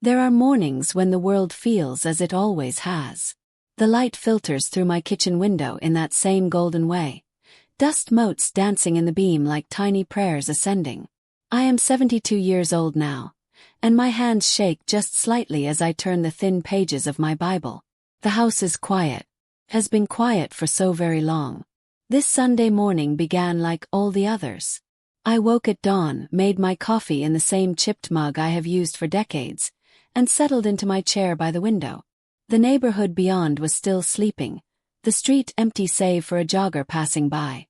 There are mornings when the world feels as it always has. The light filters through my kitchen window in that same golden way. Dust motes dancing in the beam like tiny prayers ascending. I am 72 years old now, and my hands shake just slightly as I turn the thin pages of my Bible. The house is quiet. Has been quiet for so very long. This Sunday morning began like all the others. I woke at dawn, made my coffee in the same chipped mug I have used for decades, and settled into my chair by the window. The neighborhood beyond was still sleeping, the street empty save for a jogger passing by,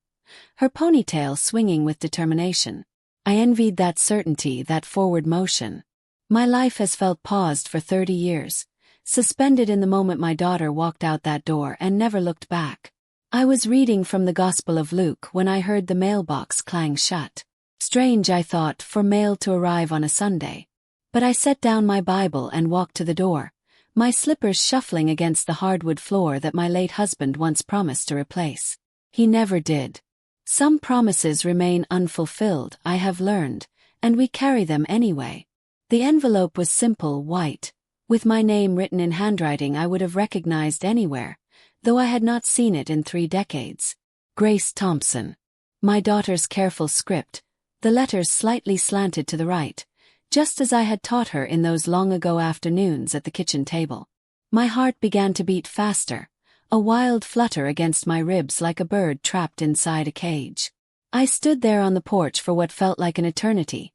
her ponytail swinging with determination. I envied that certainty, that forward motion. My life has felt paused for 30 years, suspended in the moment my daughter walked out that door and never looked back. I was reading from the Gospel of Luke when I heard the mailbox clang shut. Strange, I thought, for mail to arrive on a Sunday. But I set down my Bible and walked to the door, my slippers shuffling against the hardwood floor that my late husband once promised to replace. He never did. Some promises remain unfulfilled, I have learned, and we carry them anyway. The envelope was simple, white, with my name written in handwriting I would have recognized anywhere, though I had not seen it in 3 decades. Grace Thompson. My daughter's careful script, the letters slightly slanted to the right, just as I had taught her in those long-ago afternoons at the kitchen table. My heart began to beat faster, a wild flutter against my ribs like a bird trapped inside a cage. I stood there on the porch for what felt like an eternity,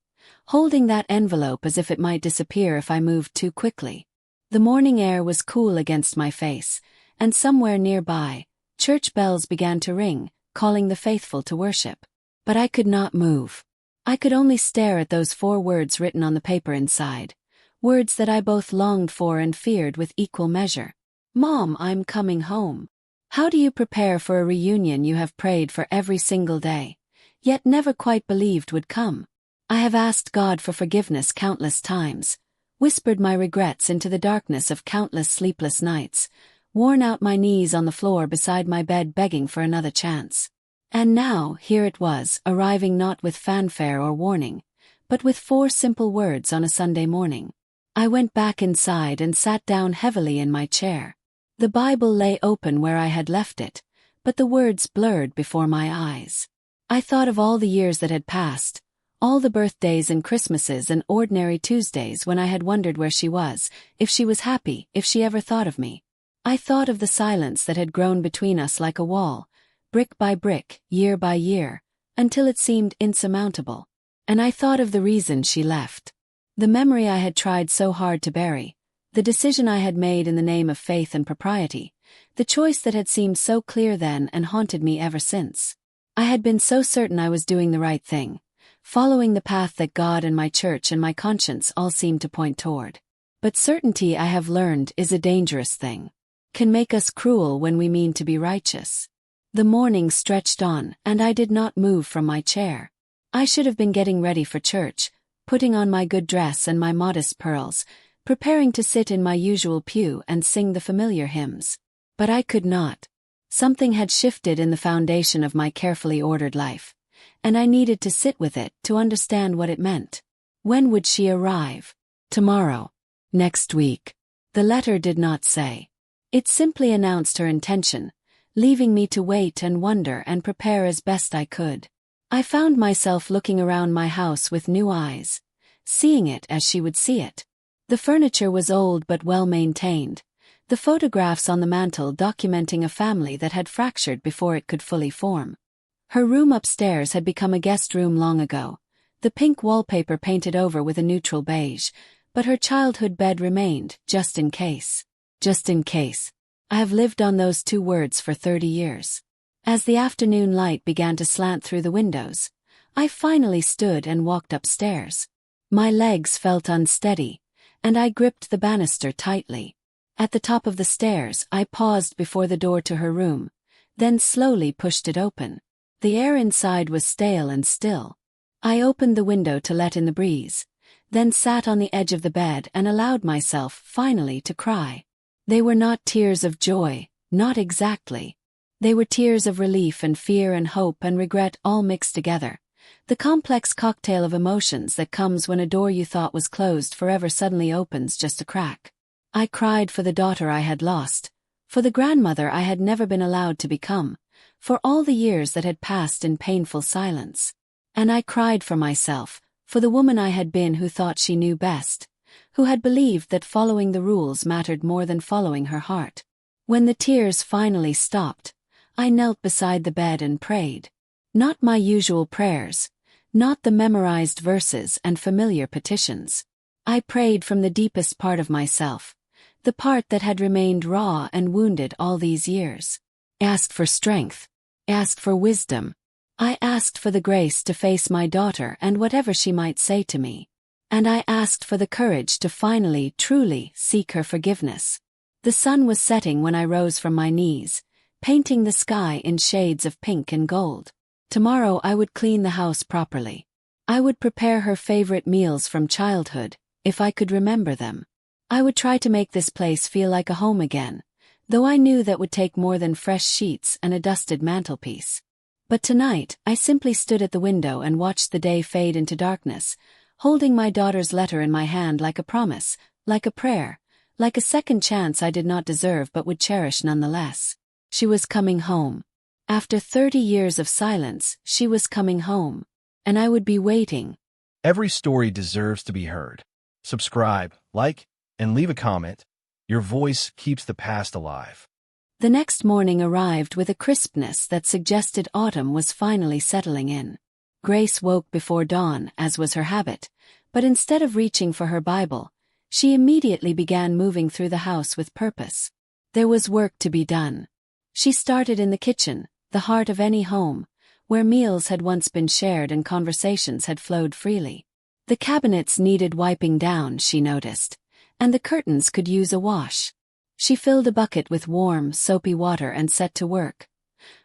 holding that envelope as if it might disappear if I moved too quickly. The morning air was cool against my face, and somewhere nearby, church bells began to ring, calling the faithful to worship. But I could not move. I could only stare at those 4 words written on the paper inside, words that I both longed for and feared with equal measure. Mom, I'm coming home. How do you prepare for a reunion you have prayed for every single day, yet never quite believed would come? I have asked God for forgiveness countless times, whispered my regrets into the darkness of countless sleepless nights, worn out my knees on the floor beside my bed begging for another chance. And now, here it was, arriving not with fanfare or warning, but with 4 simple words on a Sunday morning. I went back inside and sat down heavily in my chair. The Bible lay open where I had left it, but the words blurred before my eyes. I thought of all the years that had passed, all the birthdays and Christmases and ordinary Tuesdays when I had wondered where she was, if she was happy, if she ever thought of me. I thought of the silence that had grown between us like a wall, brick by brick, year by year, until it seemed insurmountable. And I thought of the reason she left. The memory I had tried so hard to bury, the decision I had made in the name of faith and propriety, the choice that had seemed so clear then and haunted me ever since. I had been so certain I was doing the right thing, following the path that God and my church and my conscience all seemed to point toward. But certainty, I have learned, is a dangerous thing. Can make us cruel when we mean to be righteous. The morning stretched on, and I did not move from my chair. I should have been getting ready for church, putting on my good dress and my modest pearls, preparing to sit in my usual pew and sing the familiar hymns. But I could not. Something had shifted in the foundation of my carefully ordered life, and I needed to sit with it to understand what it meant. When would she arrive? Tomorrow. Next week. The letter did not say. It simply announced her intention, leaving me to wait and wonder and prepare as best I could. I found myself looking around my house with new eyes, seeing it as she would see it. The furniture was old but well maintained, the photographs on the mantel documenting a family that had fractured before it could fully form. Her room upstairs had become a guest room long ago, the pink wallpaper painted over with a neutral beige, but her childhood bed remained, just in case. Just in case. I have lived on those 2 words for 30 years. As the afternoon light began to slant through the windows, I finally stood and walked upstairs. My legs felt unsteady, and I gripped the banister tightly. At the top of the stairs, I paused before the door to her room, then slowly pushed it open. The air inside was stale and still. I opened the window to let in the breeze, then sat on the edge of the bed and allowed myself, finally, to cry. They were not tears of joy, not exactly. They were tears of relief and fear and hope and regret all mixed together, The complex cocktail of emotions that comes when a door you thought was closed forever suddenly opens just a crack. I cried for the daughter I had lost, for the grandmother I had never been allowed to become, for all the years that had passed in painful silence. And I cried for myself, for the woman I had been who thought she knew best, who had believed that following the rules mattered more than following her heart. When the tears finally stopped, I knelt beside the bed and prayed. Not my usual prayers, not the memorized verses and familiar petitions. I prayed from the deepest part of myself, the part that had remained raw and wounded all these years. Asked for strength, asked for wisdom. I asked for the grace to face my daughter and whatever she might say to me. And I asked for the courage to finally, truly seek her forgiveness. The sun was setting when I rose from my knees, painting the sky in shades of pink and gold. Tomorrow I would clean the house properly. I would prepare her favorite meals from childhood, if I could remember them. I would try to make this place feel like a home again, though I knew that would take more than fresh sheets and a dusted mantelpiece. But tonight, I simply stood at the window and watched the day fade into darkness, holding my daughter's letter in my hand like a promise, like a prayer, like a second chance I did not deserve but would cherish nonetheless. She was coming home. After 30 years of silence, she was coming home. And I would be waiting. Every story deserves to be heard. Subscribe, like, and leave a comment. Your voice keeps the past alive. The next morning arrived with a crispness that suggested autumn was finally settling in. Grace woke before dawn, as was her habit, but instead of reaching for her Bible, she immediately began moving through the house with purpose. There was work to be done. She started in the kitchen, the heart of any home, where meals had once been shared and conversations had flowed freely. The cabinets needed wiping down, she noticed, and the curtains could use a wash. She filled a bucket with warm, soapy water and set to work,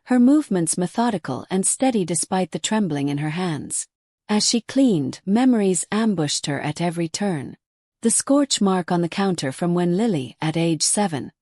her movements methodical and steady despite the trembling in her hands. As she cleaned, memories ambushed her at every turn. The scorch mark on the counter from when Lily, at age 7,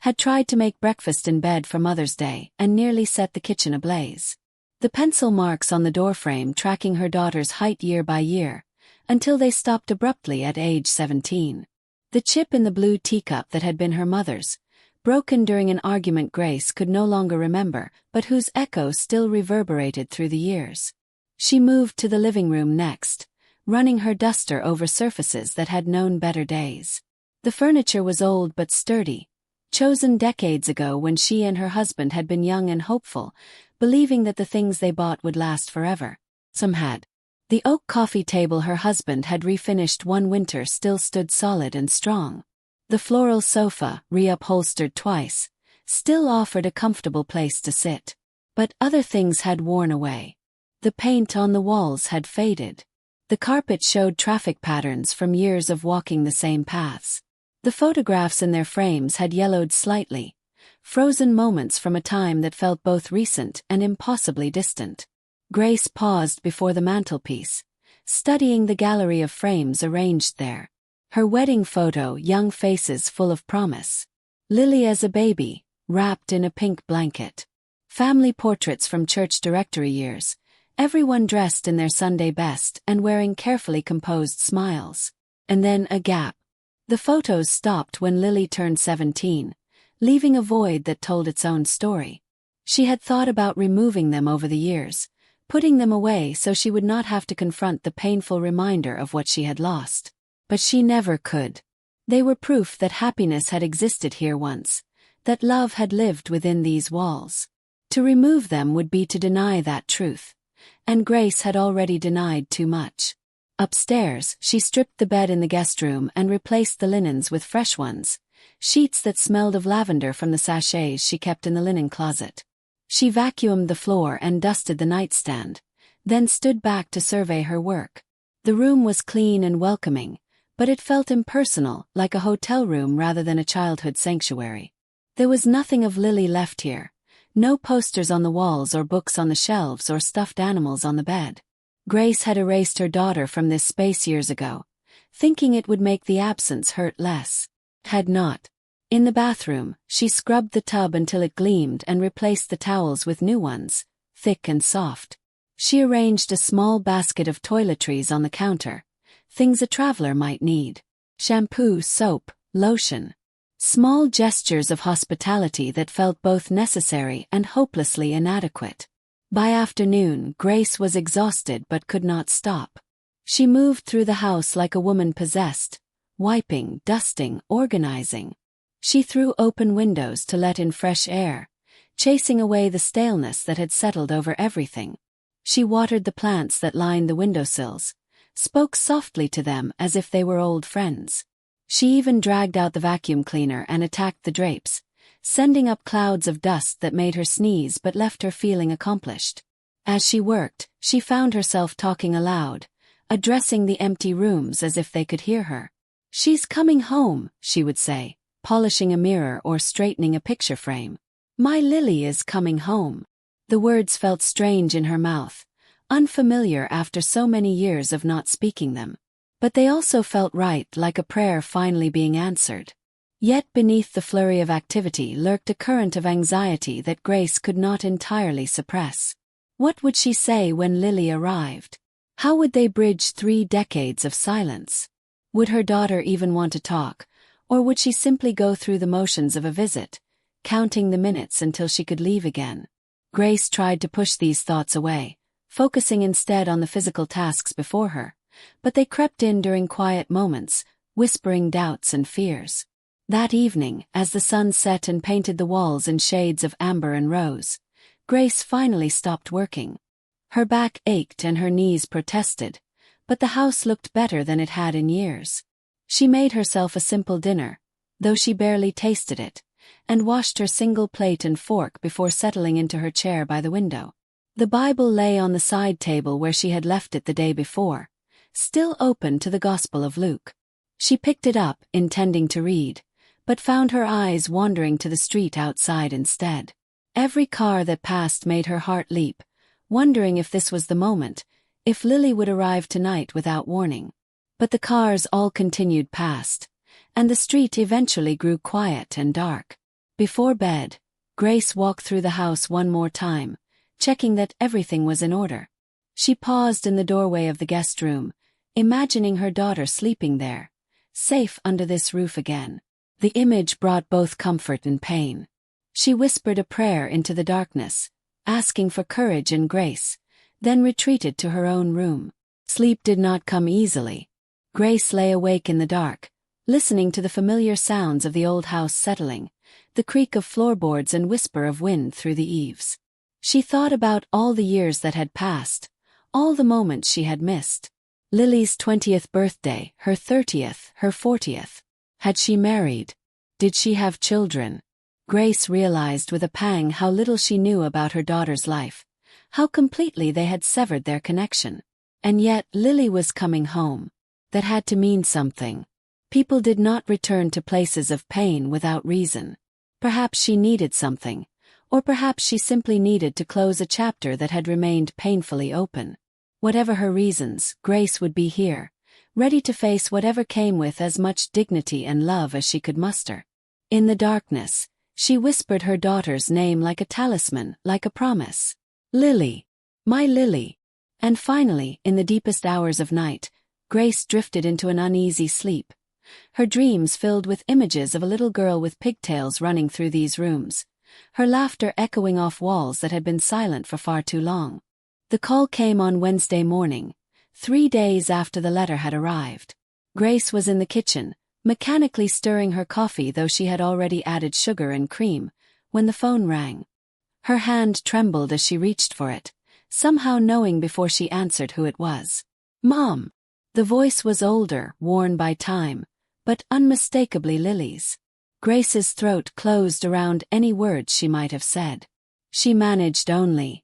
had tried to make breakfast in bed for Mother's Day and nearly set the kitchen ablaze. The pencil marks on the doorframe tracking her daughter's height year by year, until they stopped abruptly at age 17. The chip in the blue teacup that had been her mother's, broken during an argument Grace could no longer remember, but whose echo still reverberated through the years. She moved to the living room next, running her duster over surfaces that had known better days. The furniture was old but sturdy, chosen decades ago when she and her husband had been young and hopeful, believing that the things they bought would last forever. Some had. The oak coffee table her husband had refinished one winter still stood solid and strong. The floral sofa, reupholstered twice, still offered a comfortable place to sit. But other things had worn away. The paint on the walls had faded. The carpet showed traffic patterns from years of walking the same paths. The photographs in their frames had yellowed slightly, frozen moments from a time that felt both recent and impossibly distant. Grace paused before the mantelpiece, studying the gallery of frames arranged there. Her wedding photo, young faces full of promise. Lily as a baby, wrapped in a pink blanket. Family portraits from church directory years, everyone dressed in their Sunday best and wearing carefully composed smiles. And then a gap. The photos stopped when Lily turned 17, leaving a void that told its own story. She had thought about removing them over the years, putting them away so she would not have to confront the painful reminder of what she had lost. But she never could. They were proof that happiness had existed here once, that love had lived within these walls. To remove them would be to deny that truth, and Grace had already denied too much. Upstairs, she stripped the bed in the guest room and replaced the linens with fresh ones, sheets that smelled of lavender from the sachets she kept in the linen closet. She vacuumed the floor and dusted the nightstand, then stood back to survey her work. The room was clean and welcoming, but it felt impersonal, like a hotel room rather than a childhood sanctuary. There was nothing of Lily left here, no posters on the walls or books on the shelves or stuffed animals on the bed. Grace had erased her daughter from this space years ago, thinking it would make the absence hurt less. Had not. In the bathroom, she scrubbed the tub until it gleamed and replaced the towels with new ones, thick and soft. She arranged a small basket of toiletries on the counter, things a traveler might need. Shampoo, soap, lotion. Small gestures of hospitality that felt both necessary and hopelessly inadequate. By afternoon, Grace was exhausted but could not stop. She moved through the house like a woman possessed, wiping, dusting, organizing. She threw open windows to let in fresh air, chasing away the staleness that had settled over everything. She watered the plants that lined the windowsills, spoke softly to them as if they were old friends. She even dragged out the vacuum cleaner and attacked the drapes, sending up clouds of dust that made her sneeze but left her feeling accomplished. As she worked, she found herself talking aloud, addressing the empty rooms as if they could hear her. "She's coming home," she would say, polishing a mirror or straightening a picture frame. "My Lily is coming home." The words felt strange in her mouth, unfamiliar after so many years of not speaking them. But they also felt right, like a prayer finally being answered. Yet beneath the flurry of activity lurked a current of anxiety that Grace could not entirely suppress. What would she say when Lily arrived? How would they bridge 3 decades of silence? Would her daughter even want to talk, or would she simply go through the motions of a visit, counting the minutes until she could leave again? Grace tried to push these thoughts away, focusing instead on the physical tasks before her, but they crept in during quiet moments, whispering doubts and fears. That evening, as the sun set and painted the walls in shades of amber and rose, Grace finally stopped working. Her back ached and her knees protested, but the house looked better than it had in years. She made herself a simple dinner, though she barely tasted it, and washed her single plate and fork before settling into her chair by the window. The Bible lay on the side table where she had left it the day before, still open to the Gospel of Luke. She picked it up, intending to read, but found her eyes wandering to the street outside instead. Every car that passed made her heart leap, wondering if this was the moment, if Lily would arrive tonight without warning. But the cars all continued past, and the street eventually grew quiet and dark. Before bed, Grace walked through the house one more time, checking that everything was in order. She paused in the doorway of the guest room, imagining her daughter sleeping there, safe under this roof again. The image brought both comfort and pain. She whispered a prayer into the darkness, asking for courage and grace, then retreated to her own room. Sleep did not come easily. Grace lay awake in the dark, listening to the familiar sounds of the old house settling, the creak of floorboards and whisper of wind through the eaves. She thought about all the years that had passed, all the moments she had missed. Lily's 20th birthday, her 30th, her 40th. Had she married? Did she have children? Grace realized with a pang how little she knew about her daughter's life, how completely they had severed their connection. And yet Lily was coming home. That had to mean something. People did not return to places of pain without reason. Perhaps she needed something, or perhaps she simply needed to close a chapter that had remained painfully open. Whatever her reasons, Grace would be here, ready to face whatever came with as much dignity and love as she could muster. In the darkness, she whispered her daughter's name like a talisman, like a promise. "Lily. My Lily." And finally, in the deepest hours of night, Grace drifted into an uneasy sleep. Her dreams filled with images of a little girl with pigtails running through these rooms, her laughter echoing off walls that had been silent for far too long. The call came on Wednesday morning, 3 days after the letter had arrived. Grace was in the kitchen, mechanically stirring her coffee, though she had already added sugar and cream, when the phone rang. Her hand trembled as she reached for it, somehow knowing before she answered who it was. "Mom." The voice was older, worn by time, but unmistakably Lily's. Grace's throat closed around any words she might have said. She managed only,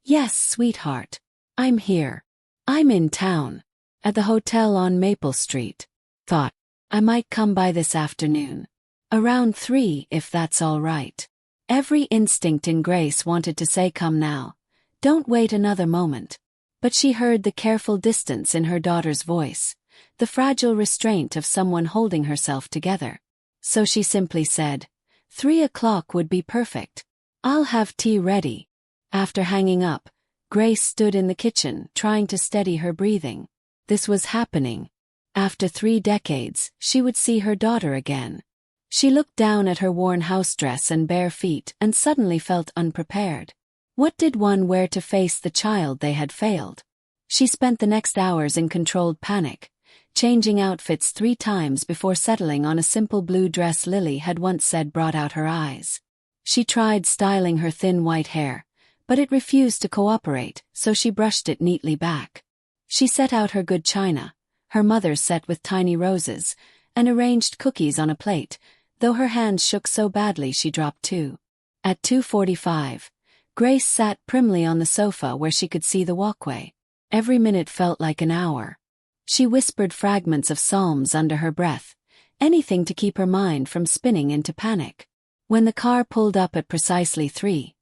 "Yes, sweetheart. I'm here. I'm in town. At the hotel on Maple Street. Thought I might come by this afternoon. Around 3, if that's all right." Every instinct in Grace wanted to say, "Come now. Don't wait another moment." But she heard the careful distance in her daughter's voice, the fragile restraint of someone holding herself together. So she simply said, 3 o'clock would be perfect. I'll have tea ready." After hanging up, Grace stood in the kitchen, trying to steady her breathing. This was happening. After 3 decades, she would see her daughter again. She looked down at her worn house dress and bare feet and suddenly felt unprepared. What did one wear to face the child they had failed? She spent the next hours in controlled panic, changing outfits 3 times before settling on a simple blue dress Lily had once said brought out her eyes. She tried styling her thin white hair, but it refused to cooperate, so she brushed it neatly back. She set out her good china, her mother's set with tiny roses, and arranged cookies on a plate, though her hands shook so badly she dropped 2. At 2:45, Grace sat primly on the sofa where she could see the walkway. Every minute felt like an hour. She whispered fragments of psalms under her breath, anything to keep her mind from spinning into panic. When the car pulled up at precisely 3,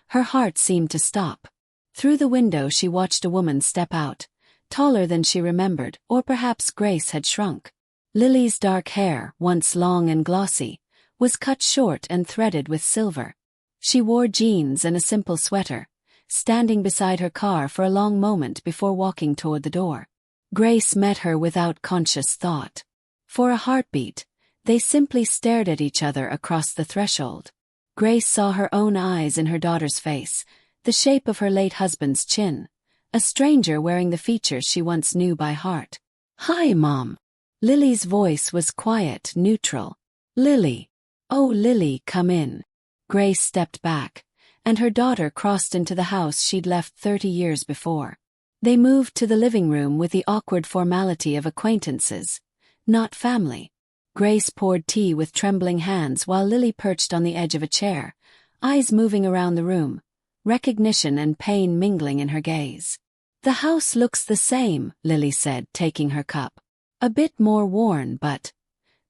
her heart seemed to stop. Through the window she watched a woman step out, taller than she remembered, or perhaps Grace had shrunk. Lily's dark hair, once long and glossy, was cut short and threaded with silver. She wore jeans and a simple sweater, standing beside her car for a long moment before walking toward the door. Grace met her without conscious thought. For a heartbeat, they simply stared at each other across the threshold. Grace saw her own eyes in her daughter's face, the shape of her late husband's chin, a stranger wearing the features she once knew by heart. "Hi, Mom." Lily's voice was quiet, neutral. "Lily. Oh, Lily, come in." Grace stepped back, and her daughter crossed into the house she'd left 30 years before. They moved to the living room with the awkward formality of acquaintances, not family. Grace poured tea with trembling hands while Lily perched on the edge of a chair, eyes moving around the room, recognition and pain mingling in her gaze. "The house looks the same," Lily said, taking her cup. "A bit more worn, but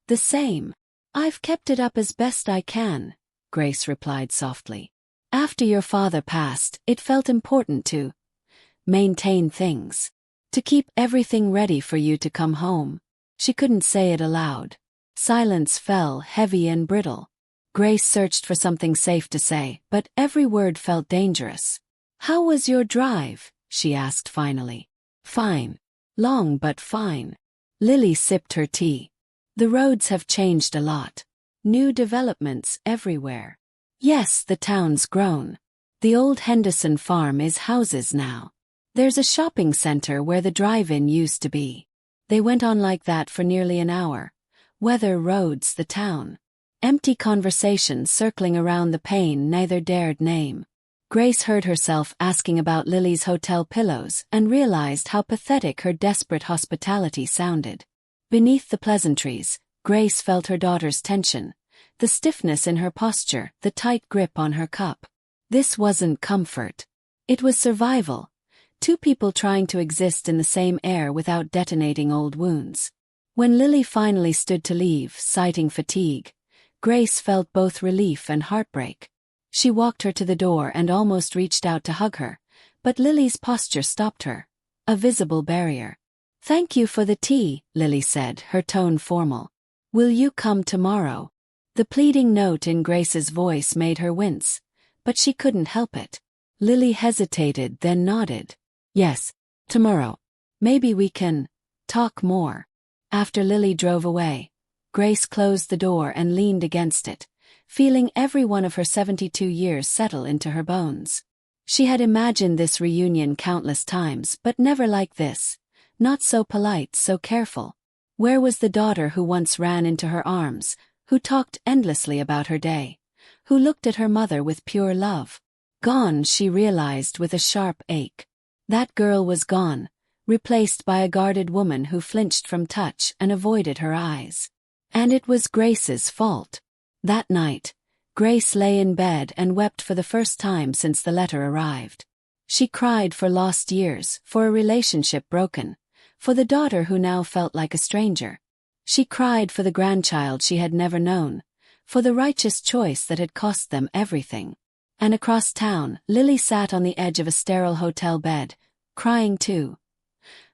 the same. I've kept it up as best I can," Grace replied softly. "After your father passed, it felt important to maintain things, to keep everything ready for you to come home." She couldn't say it aloud. Silence fell, heavy and brittle. Grace searched for something safe to say, but every word felt dangerous. "How was your drive?" she asked finally. "Fine. Long but fine." Lily sipped her tea. "The roads have changed a lot. New developments everywhere." "Yes, the town's grown. The old Henderson farm is houses now. There's a shopping center where the drive-in used to be." They went on like that for nearly an hour. Weather, roads, the town. Empty conversations circling around the pain neither dared name. Grace heard herself asking about Lily's hotel pillows and realized how pathetic her desperate hospitality sounded. Beneath the pleasantries, Grace felt her daughter's tension, the stiffness in her posture, the tight grip on her cup. This wasn't comfort. It was survival. 2 people trying to exist in the same air without detonating old wounds. When Lily finally stood to leave, citing fatigue, Grace felt both relief and heartbreak. She walked her to the door and almost reached out to hug her, but Lily's posture stopped her. A visible barrier. "Thank you for the tea," Lily said, her tone formal. "Will you come tomorrow?" The pleading note in Grace's voice made her wince, but she couldn't help it. Lily hesitated, then nodded. "Yes, tomorrow. Maybe we can talk more." After Lily drove away, Grace closed the door and leaned against it, feeling every one of her 72 years settle into her bones. She had imagined this reunion countless times, but never like this. Not so polite, so careful. Where was the daughter who once ran into her arms, who talked endlessly about her day, who looked at her mother with pure love? Gone, she realized with a sharp ache. That girl was gone, replaced by a guarded woman who flinched from touch and avoided her eyes. And it was Grace's fault. That night, Grace lay in bed and wept for the first time since the letter arrived. She cried for lost years, for a relationship broken, for the daughter who now felt like a stranger. She cried for the grandchild she had never known, for the righteous choice that had cost them everything. And across town, Lily sat on the edge of a sterile hotel bed, crying too.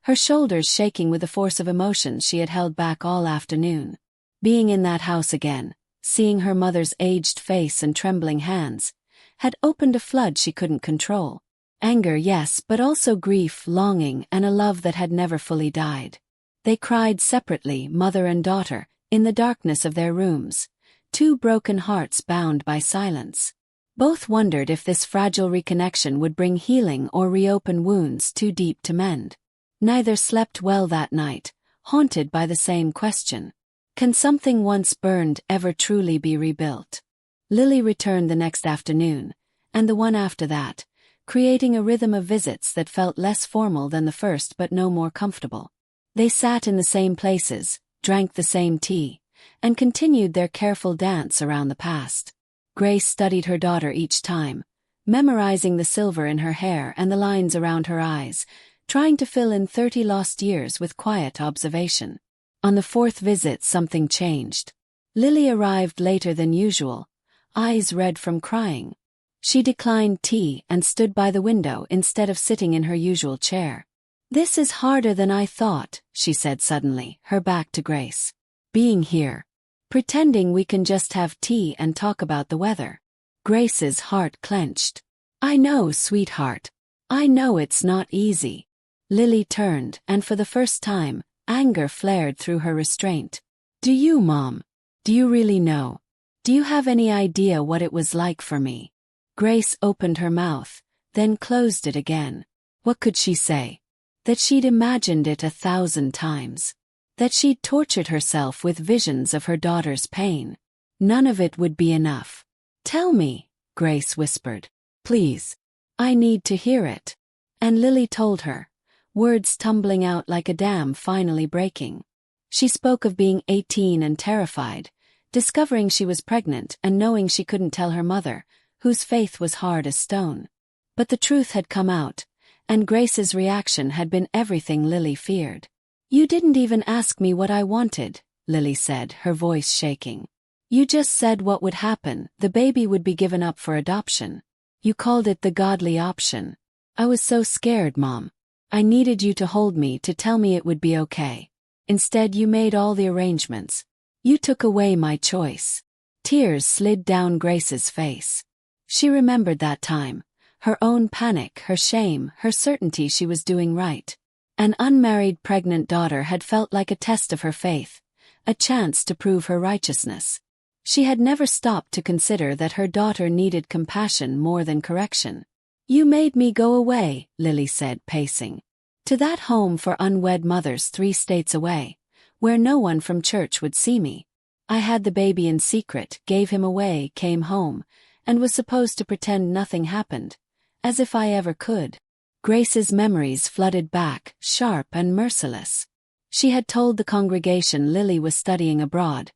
Her shoulders shaking with the force of emotions she had held back all afternoon. Being in that house again, seeing her mother's aged face and trembling hands, had opened a flood she couldn't control. Anger, yes, but also grief, longing, and a love that had never fully died. They cried separately, mother and daughter, in the darkness of their rooms, two broken hearts bound by silence. Both wondered if this fragile reconnection would bring healing or reopen wounds too deep to mend. Neither slept well that night, haunted by the same question. Can something once burned ever truly be rebuilt? Lily returned the next afternoon, and the one after that, creating a rhythm of visits that felt less formal than the first but no more comfortable. They sat in the same places, drank the same tea, and continued their careful dance around the past. Grace studied her daughter each time, memorizing the silver in her hair and the lines around her eyes, trying to fill in 30 lost years with quiet observation. On the fourth visit something changed. Lily arrived later than usual, eyes red from crying. She declined tea and stood by the window instead of sitting in her usual chair. "This is harder than I thought," she said suddenly, her back to Grace. "Being here. Pretending we can just have tea and talk about the weather." Grace's heart clenched. "I know, sweetheart. I know it's not easy." Lily turned, and for the first time, anger flared through her restraint. "Do you, Mom? Do you really know? Do you have any idea what it was like for me?" Grace opened her mouth, then closed it again. What could she say? That she'd imagined it 1,000 times. That she'd tortured herself with visions of her daughter's pain. None of it would be enough. "Tell me," Grace whispered. "Please. I need to hear it." And Lily told her, words tumbling out like a dam finally breaking. She spoke of being 18 and terrified, discovering she was pregnant and knowing she couldn't tell her mother, whose faith was hard as stone. But the truth had come out, and Grace's reaction had been everything Lily feared. "You didn't even ask me what I wanted," Lily said, her voice shaking. "You just said what would happen, the baby would be given up for adoption. You called it the godly option. I was so scared, Mom. I needed you to hold me, to tell me it would be okay. Instead, you made all the arrangements. You took away my choice." Tears slid down Grace's face. She remembered that time, her own panic, her shame, her certainty she was doing right. An unmarried pregnant daughter had felt like a test of her faith, a chance to prove her righteousness. She had never stopped to consider that her daughter needed compassion more than correction. "You made me go away," Lily said, pacing. "To that home for unwed mothers 3 states away, where no one from church would see me. I had the baby in secret, gave him away, came home, and was supposed to pretend nothing happened, as if I ever could." Grace's memories flooded back, sharp and merciless. She had told the congregation Lily was studying abroad,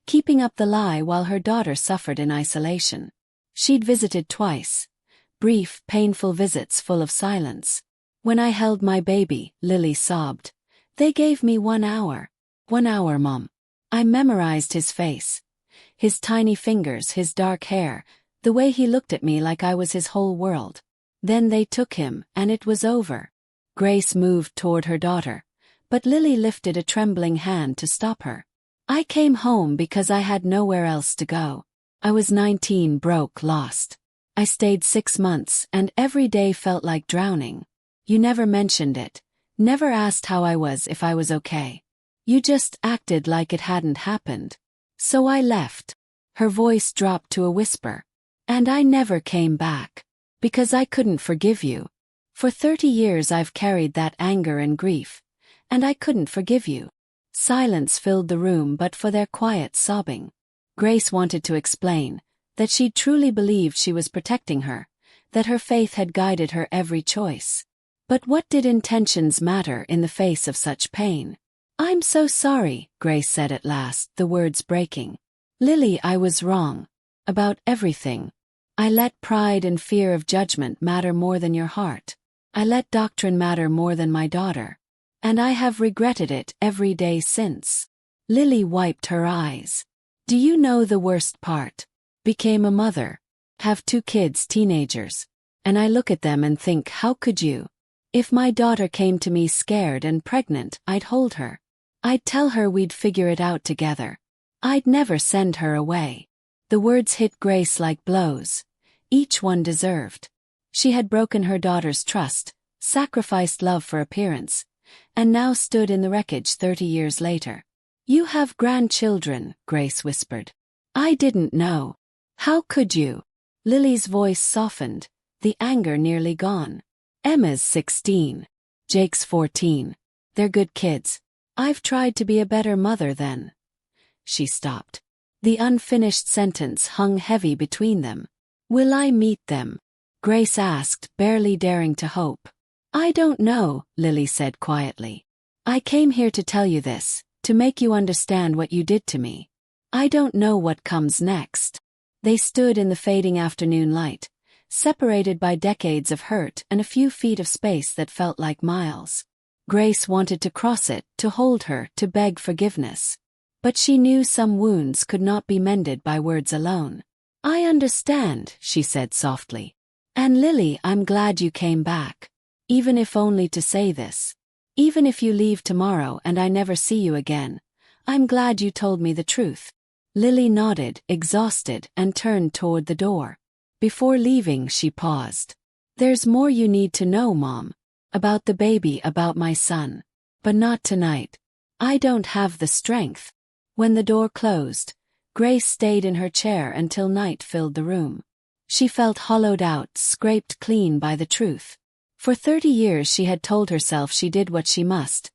keeping up the lie while her daughter suffered in isolation. She'd visited twice. Brief, painful visits full of silence. "When I held my baby," Lily sobbed, "they gave me 1 hour. 1 hour, Mom. I memorized his face. His tiny fingers, his dark hair, the way he looked at me like I was his whole world. Then they took him, and it was over." Grace moved toward her daughter, but Lily lifted a trembling hand to stop her. "I came home because I had nowhere else to go. I was 19, broke, lost. I stayed 6 months, and every day felt like drowning. You never mentioned it, never asked how I was, if I was okay. You just acted like it hadn't happened. So I left." Her voice dropped to a whisper. "And I never came back. Because I couldn't forgive you. For 30 years I've carried that anger and grief, and I couldn't forgive you." Silence filled the room but for their quiet sobbing. Grace wanted to explain that she truly believed she was protecting her, that her faith had guided her every choice. But what did intentions matter in the face of such pain? "I'm so sorry," Grace said at last, the words breaking. "Lily, I was wrong. About everything. I let pride and fear of judgment matter more than your heart. I let doctrine matter more than my daughter. And I have regretted it every day since." Lily wiped her eyes. "Do you know the worst part? Became a mother. Have 2 kids, teenagers. And I look at them and think, how could you? If my daughter came to me scared and pregnant, I'd hold her. I'd tell her we'd figure it out together. I'd never send her away." The words hit Grace like blows. Each one deserved. She had broken her daughter's trust, sacrificed love for appearance, and now stood in the wreckage 30 years later. "You have grandchildren," Grace whispered. "I didn't know. How could you?" Lily's voice softened, the anger nearly gone. "Emma's 16. Jake's 14. They're good kids. I've tried to be a better mother than." She stopped. The unfinished sentence hung heavy between them. "Will I meet them?" Grace asked, barely daring to hope. "I don't know," Lily said quietly. "I came here to tell you this, to make you understand what you did to me. I don't know what comes next." They stood in the fading afternoon light, separated by decades of hurt and a few feet of space that felt like miles. Grace wanted to cross it, to hold her, to beg forgiveness. But she knew some wounds could not be mended by words alone. "I understand," she said softly. "And Lily, I'm glad you came back. Even if only to say this. Even if you leave tomorrow and I never see you again, I'm glad you told me the truth." Lily nodded, exhausted, and turned toward the door. Before leaving, she paused. "There's more you need to know, Mom. About the baby, about my son. But not tonight. I don't have the strength." When the door closed, Grace stayed in her chair until night filled the room. She felt hollowed out, scraped clean by the truth. For 30 years she had told herself she did what she must,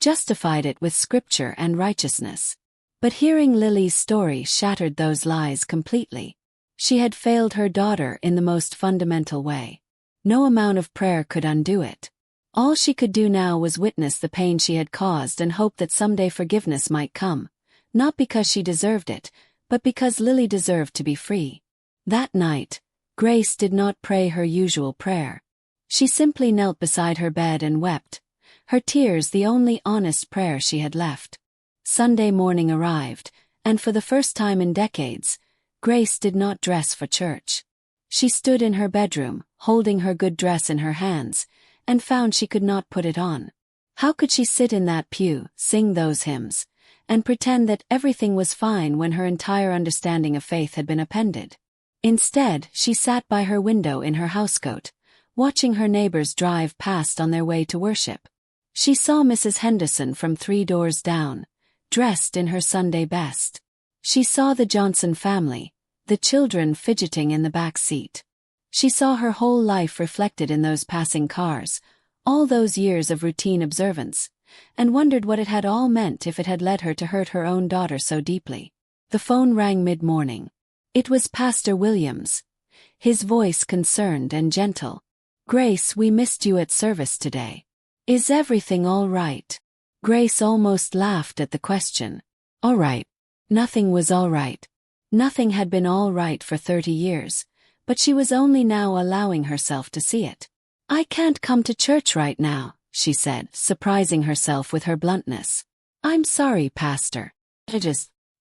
justified it with scripture and righteousness. But hearing Lily's story shattered those lies completely. She had failed her daughter in the most fundamental way. No amount of prayer could undo it. All she could do now was witness the pain she had caused and hope that someday forgiveness might come, not because she deserved it, but because Lily deserved to be free. That night, Grace did not pray her usual prayer. She simply knelt beside her bed and wept, her tears the only honest prayer she had left. Sunday morning arrived, and for the first time in decades, Grace did not dress for church. She stood in her bedroom, holding her good dress in her hands, and found she could not put it on. How could she sit in that pew, sing those hymns, and pretend that everything was fine when her entire understanding of faith had been upended? Instead, she sat by her window in her housecoat, watching her neighbors drive past on their way to worship. She saw Mrs. Henderson from 3 doors down, dressed in her Sunday best. She saw the Johnson family, the children fidgeting in the back seat. She saw her whole life reflected in those passing cars, all those years of routine observance, and wondered what it had all meant if it had led her to hurt her own daughter so deeply. The phone rang mid-morning. It was Pastor Williams, his voice concerned and gentle. "Grace, we missed you at service today. Is everything all right?" Grace almost laughed at the question. All right. Nothing was all right. Nothing had been all right for 30 years, but she was only now allowing herself to see it. "I can't come to church right now," she said, surprising herself with her bluntness. "I'm sorry, Pastor.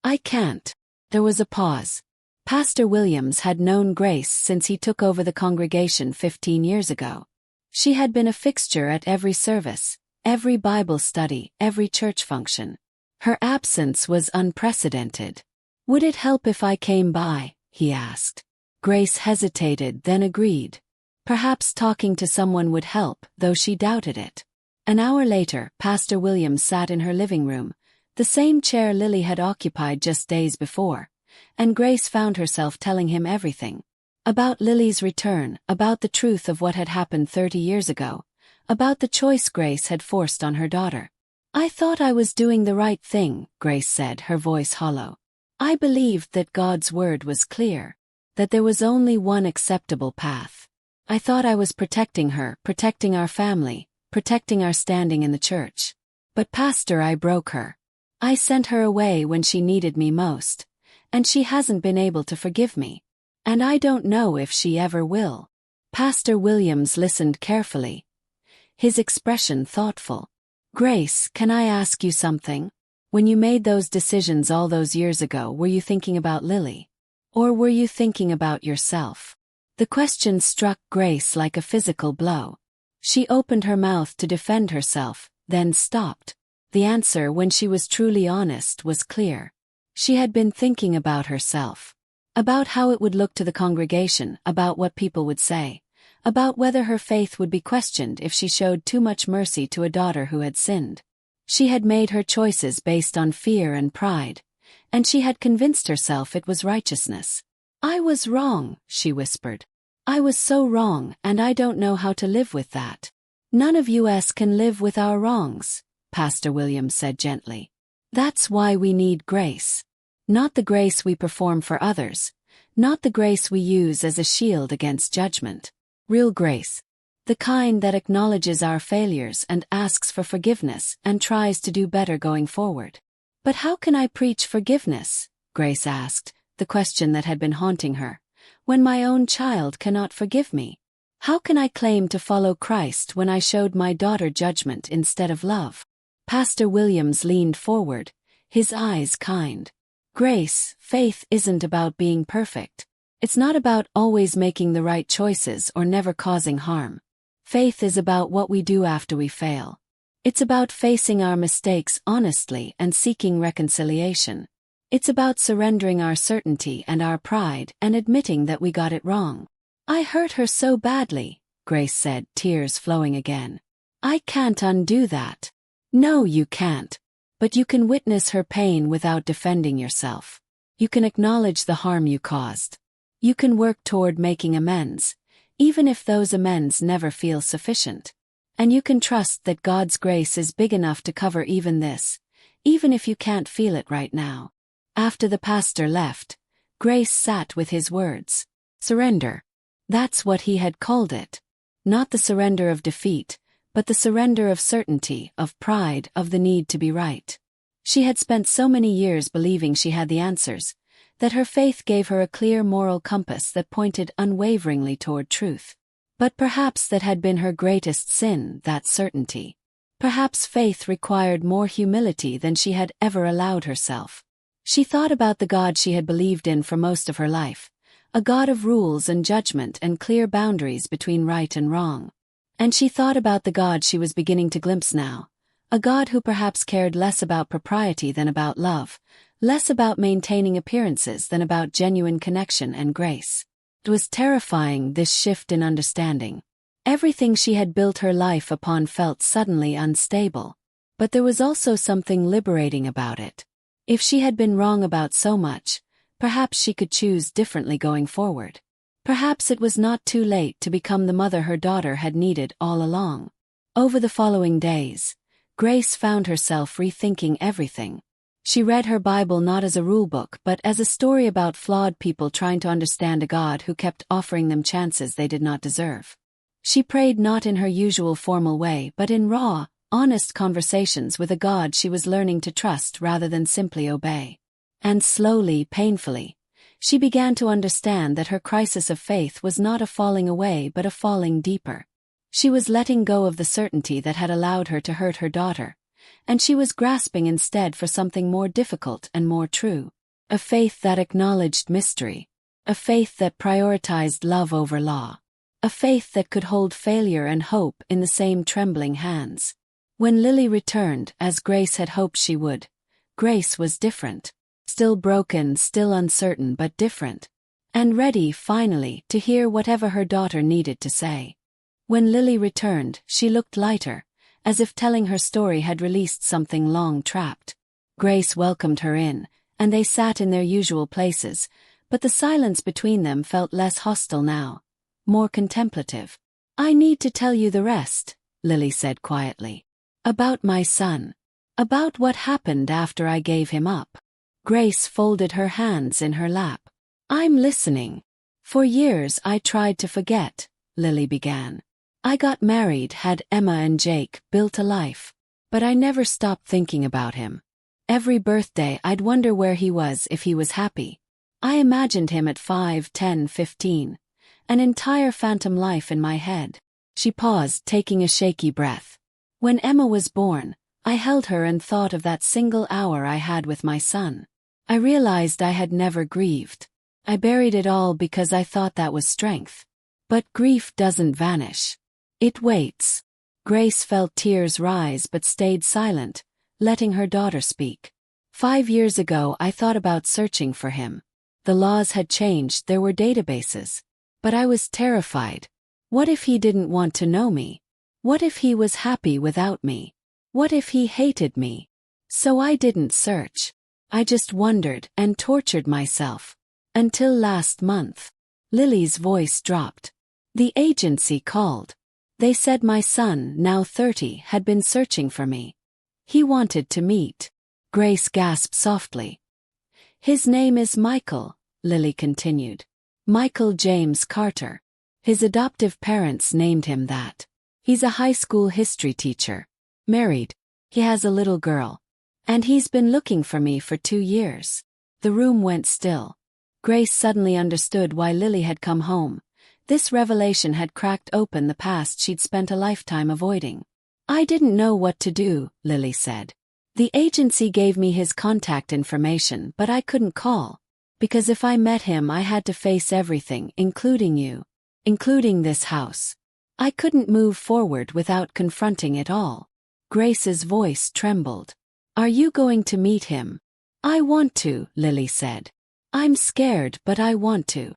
I can't." There was a pause. Pastor Williams had known Grace since he took over the congregation 15 years ago. She had been a fixture at every service, every Bible study, every church function. Her absence was unprecedented. "Would it help if I came by?" he asked. Grace hesitated, then agreed. Perhaps talking to someone would help, though she doubted it. An hour later, Pastor Williams sat in her living room, the same chair Lily had occupied just days before, and Grace found herself telling him everything. About Lily's return, about the truth of what had happened 30 years ago, about the choice Grace had forced on her daughter. "I thought I was doing the right thing," Grace said, her voice hollow. "I believed that God's word was clear, that there was only one acceptable path. I thought I was protecting her, protecting our family, protecting our standing in the church. But Pastor, I broke her. I sent her away when she needed me most, and she hasn't been able to forgive me. And I don't know if she ever will." Pastor Williams listened carefully, his expression thoughtful. "Grace, can I ask you something? When you made those decisions all those years ago, were you thinking about Lily? Or were you thinking about yourself?" The question struck Grace like a physical blow. She opened her mouth to defend herself, then stopped. The answer, when she was truly honest, was clear. She had been thinking about herself. About how it would look to the congregation, about what people would say, about whether her faith would be questioned if she showed too much mercy to a daughter who had sinned. She had made her choices based on fear and pride, and she had convinced herself it was righteousness. "I was wrong," she whispered. "I was so wrong, and I don't know how to live with that." "None of us can live with our wrongs," Pastor Williams said gently. "That's why we need grace. Not the grace we perform for others, not the grace we use as a shield against judgment. Real grace. The kind that acknowledges our failures and asks for forgiveness and tries to do better going forward." "But how can I preach forgiveness?" Grace asked, the question that had been haunting her, "when my own child cannot forgive me? How can I claim to follow Christ when I showed my daughter judgment instead of love?" Pastor Williams leaned forward, his eyes kind. "Grace, faith isn't about being perfect. It's not about always making the right choices or never causing harm. Faith is about what we do after we fail. It's about facing our mistakes honestly and seeking reconciliation. It's about surrendering our certainty and our pride and admitting that we got it wrong." "I hurt her so badly," Grace said, tears flowing again. "I can't undo that." "No, you can't. But you can witness her pain without defending yourself. You can acknowledge the harm you caused. You can work toward making amends, even if those amends never feel sufficient. And you can trust that God's grace is big enough to cover even this, even if you can't feel it right now." After the pastor left, Grace sat with his words. Surrender. That's what he had called it. Not the surrender of defeat, but the surrender of certainty, of pride, of the need to be right. She had spent so many years believing she had the answers, that her faith gave her a clear moral compass that pointed unwaveringly toward truth. But perhaps that had been her greatest sin, that certainty. Perhaps faith required more humility than she had ever allowed herself. She thought about the God she had believed in for most of her life, a God of rules and judgment and clear boundaries between right and wrong. And she thought about the God she was beginning to glimpse now, a God who perhaps cared less about propriety than about love, less about maintaining appearances than about genuine connection and grace. It was terrifying, this shift in understanding. Everything she had built her life upon felt suddenly unstable. But there was also something liberating about it. If she had been wrong about so much, perhaps she could choose differently going forward. Perhaps it was not too late to become the mother her daughter had needed all along. Over the following days, Grace found herself rethinking everything. She read her Bible not as a rulebook but as a story about flawed people trying to understand a God who kept offering them chances they did not deserve. She prayed not in her usual formal way but in raw, honest conversations with a God she was learning to trust rather than simply obey. And slowly, painfully, she began to understand that her crisis of faith was not a falling away but a falling deeper. She was letting go of the certainty that had allowed her to hurt her daughter, and she was grasping instead for something more difficult and more true. A faith that acknowledged mystery. A faith that prioritized love over law. A faith that could hold failure and hope in the same trembling hands. When Lily returned, as Grace had hoped she would, Grace was different. Still broken, still uncertain, but different. And ready, finally, to hear whatever her daughter needed to say. When Lily returned, she looked lighter, as if telling her story had released something long trapped. Grace welcomed her in, and they sat in their usual places, but the silence between them felt less hostile now, more contemplative. "I need to tell you the rest," Lily said quietly. "About my son. About what happened after I gave him up." Grace folded her hands in her lap. "I'm listening." "For years I tried to forget," Lily began. "I got married, had Emma and Jake, built a life. But I never stopped thinking about him. Every birthday I'd wonder where he was, if he was happy. I imagined him at 5, 10, 15. An entire phantom life in my head." She paused, taking a shaky breath. "When Emma was born, I held her and thought of that single hour I had with my son. I realized I had never grieved. I buried it all because I thought that was strength. But grief doesn't vanish. It waits." Grace felt tears rise but stayed silent, letting her daughter speak. "5 years ago I thought about searching for him. The laws had changed, there were databases. But I was terrified. What if he didn't want to know me? What if he was happy without me? What if he hated me? So I didn't search. I just wondered and tortured myself. Until last month. Lily's voice dropped. The agency called. They said my son, now 30, had been searching for me. He wanted to meet. Grace gasped softly. His name is Michael, Lily continued. Michael James Carter. His adoptive parents named him that. He's a high school history teacher. Married. He has a little girl. And he's been looking for me for 2 years. The room went still. Grace suddenly understood why Lily had come home. This revelation had cracked open the past she'd spent a lifetime avoiding. I didn't know what to do, Lily said. The agency gave me his contact information, but I couldn't call. Because if I met him, I had to face everything, including you. Including this house. I couldn't move forward without confronting it all. Grace's voice trembled. Are you going to meet him? I want to, Lily said. I'm scared, but I want to.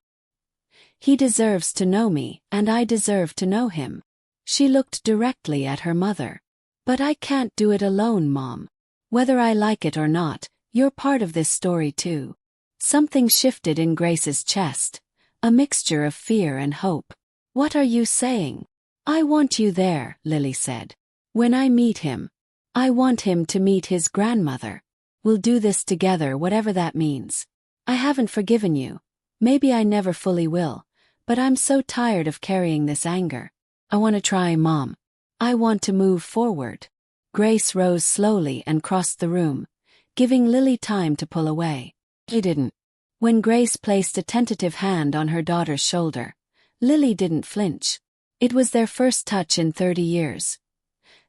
He deserves to know me, and I deserve to know him. She looked directly at her mother. But I can't do it alone, Mom. Whether I like it or not, you're part of this story too. Something shifted in Grace's chest. A mixture of fear and hope. What are you saying? I want you there, Lily said. When I meet him. I want him to meet his grandmother. We'll do this together, whatever that means. I haven't forgiven you. Maybe I never fully will. But I'm so tired of carrying this anger. I want to try, Mom. I want to move forward. Grace rose slowly and crossed the room, giving Lily time to pull away. He didn't. When Grace placed a tentative hand on her daughter's shoulder, Lily didn't flinch. It was their first touch in 30 years.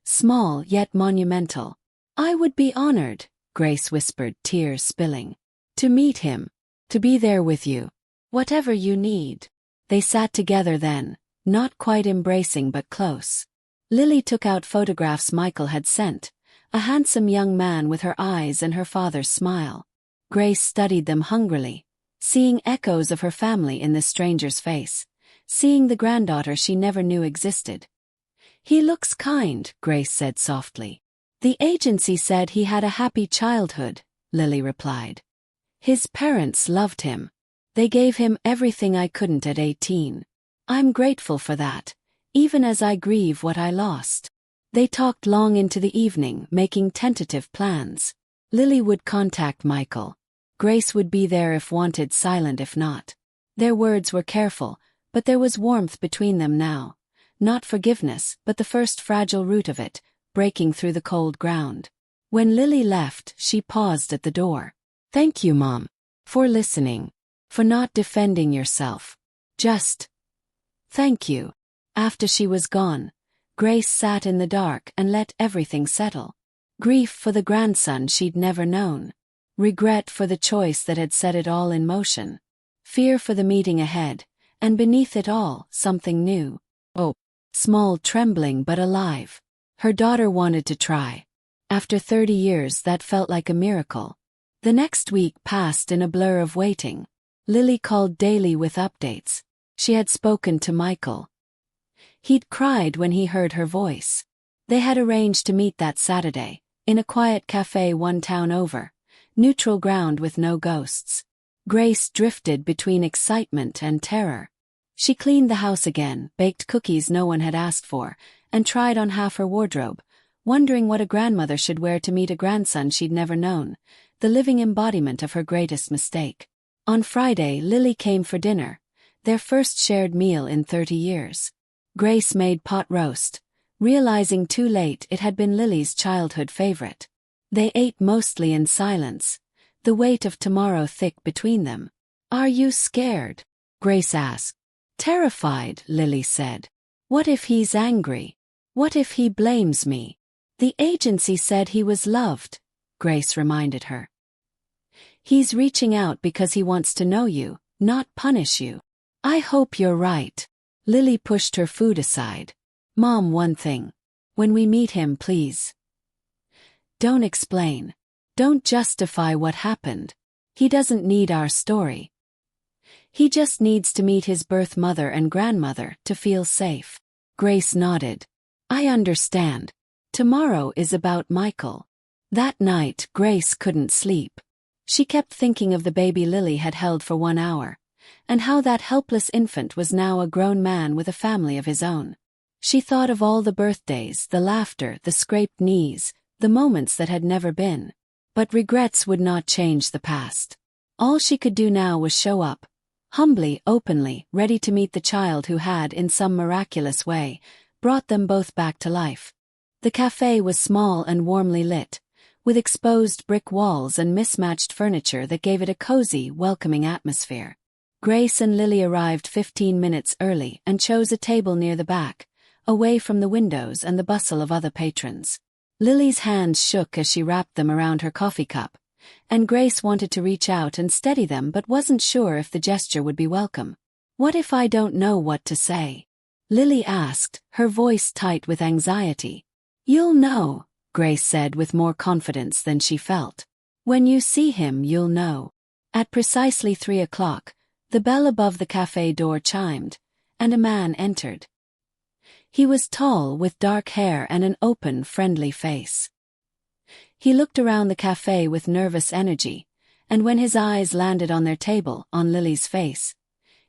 Small yet monumental. I would be honored, Grace whispered, tears spilling. To meet him. To be there with you. Whatever you need. They sat together then, not quite embracing but close. Lily took out photographs Michael had sent, a handsome young man with her eyes and her father's smile. Grace studied them hungrily, seeing echoes of her family in this stranger's face, seeing the granddaughter she never knew existed. He looks kind, Grace said softly. The agency said he had a happy childhood, Lily replied. His parents loved him. They gave him everything I couldn't at 18. I'm grateful for that, even as I grieve what I lost. They talked long into the evening, making tentative plans. Lily would contact Michael. Grace would be there if wanted, silent if not. Their words were careful, but there was warmth between them now. Not forgiveness, but the first fragile root of it, breaking through the cold ground. When Lily left, she paused at the door. Thank you, Mom. For listening. For not defending yourself. Just. Thank you. After she was gone, Grace sat in the dark and let everything settle. Grief for the grandson she'd never known. Regret for the choice that had set it all in motion. Fear for the meeting ahead, and beneath it all, something new. Oh, small, trembling but alive. Her daughter wanted to try. After 30 years, that felt like a miracle. The next week passed in a blur of waiting. Lily called daily with updates. She had spoken to Michael. He'd cried when he heard her voice. They had arranged to meet that Saturday, in a quiet cafe 1 town over, neutral ground with no ghosts. Grace drifted between excitement and terror. She cleaned the house again, baked cookies no one had asked for, and tried on half her wardrobe, wondering what a grandmother should wear to meet a grandson she'd never known, the living embodiment of her greatest mistake. On Friday, Lily came for dinner, their first shared meal in 30 years. Grace made pot roast, realizing too late it had been Lily's childhood favorite. They ate mostly in silence, the weight of tomorrow thick between them. Are you scared? Grace asked. Terrified, Lily said. What if he's angry? What if he blames me? The agency said he was loved, Grace reminded her. He's reaching out because he wants to know you, not punish you. I hope you're right. Lily pushed her food aside. Mom, one thing. When we meet him, please. Don't explain. Don't justify what happened. He doesn't need our story. He just needs to meet his birth mother and grandmother to feel safe. Grace nodded. I understand. Tomorrow is about Michael. That night, Grace couldn't sleep. She kept thinking of the baby Lily had held for 1 hour, and how that helpless infant was now a grown man with a family of his own. She thought of all the birthdays, the laughter, the scraped knees, the moments that had never been. But regrets would not change the past. All she could do now was show up, humbly, openly, ready to meet the child who had, in some miraculous way, brought them both back to life. The cafe was small and warmly lit, with exposed brick walls and mismatched furniture that gave it a cozy, welcoming atmosphere. Grace and Lily arrived 15 minutes early and chose a table near the back, away from the windows and the bustle of other patrons. Lily's hands shook as she wrapped them around her coffee cup, and Grace wanted to reach out and steady them but wasn't sure if the gesture would be welcome. What if I don't know what to say? Lily asked, her voice tight with anxiety. You'll know, Grace said with more confidence than she felt. When you see him, you'll know. At precisely 3 o'clock, the bell above the cafe door chimed, and a man entered. He was tall, with dark hair and an open, friendly face. He looked around the cafe with nervous energy, and when his eyes landed on their table, on Lily's face,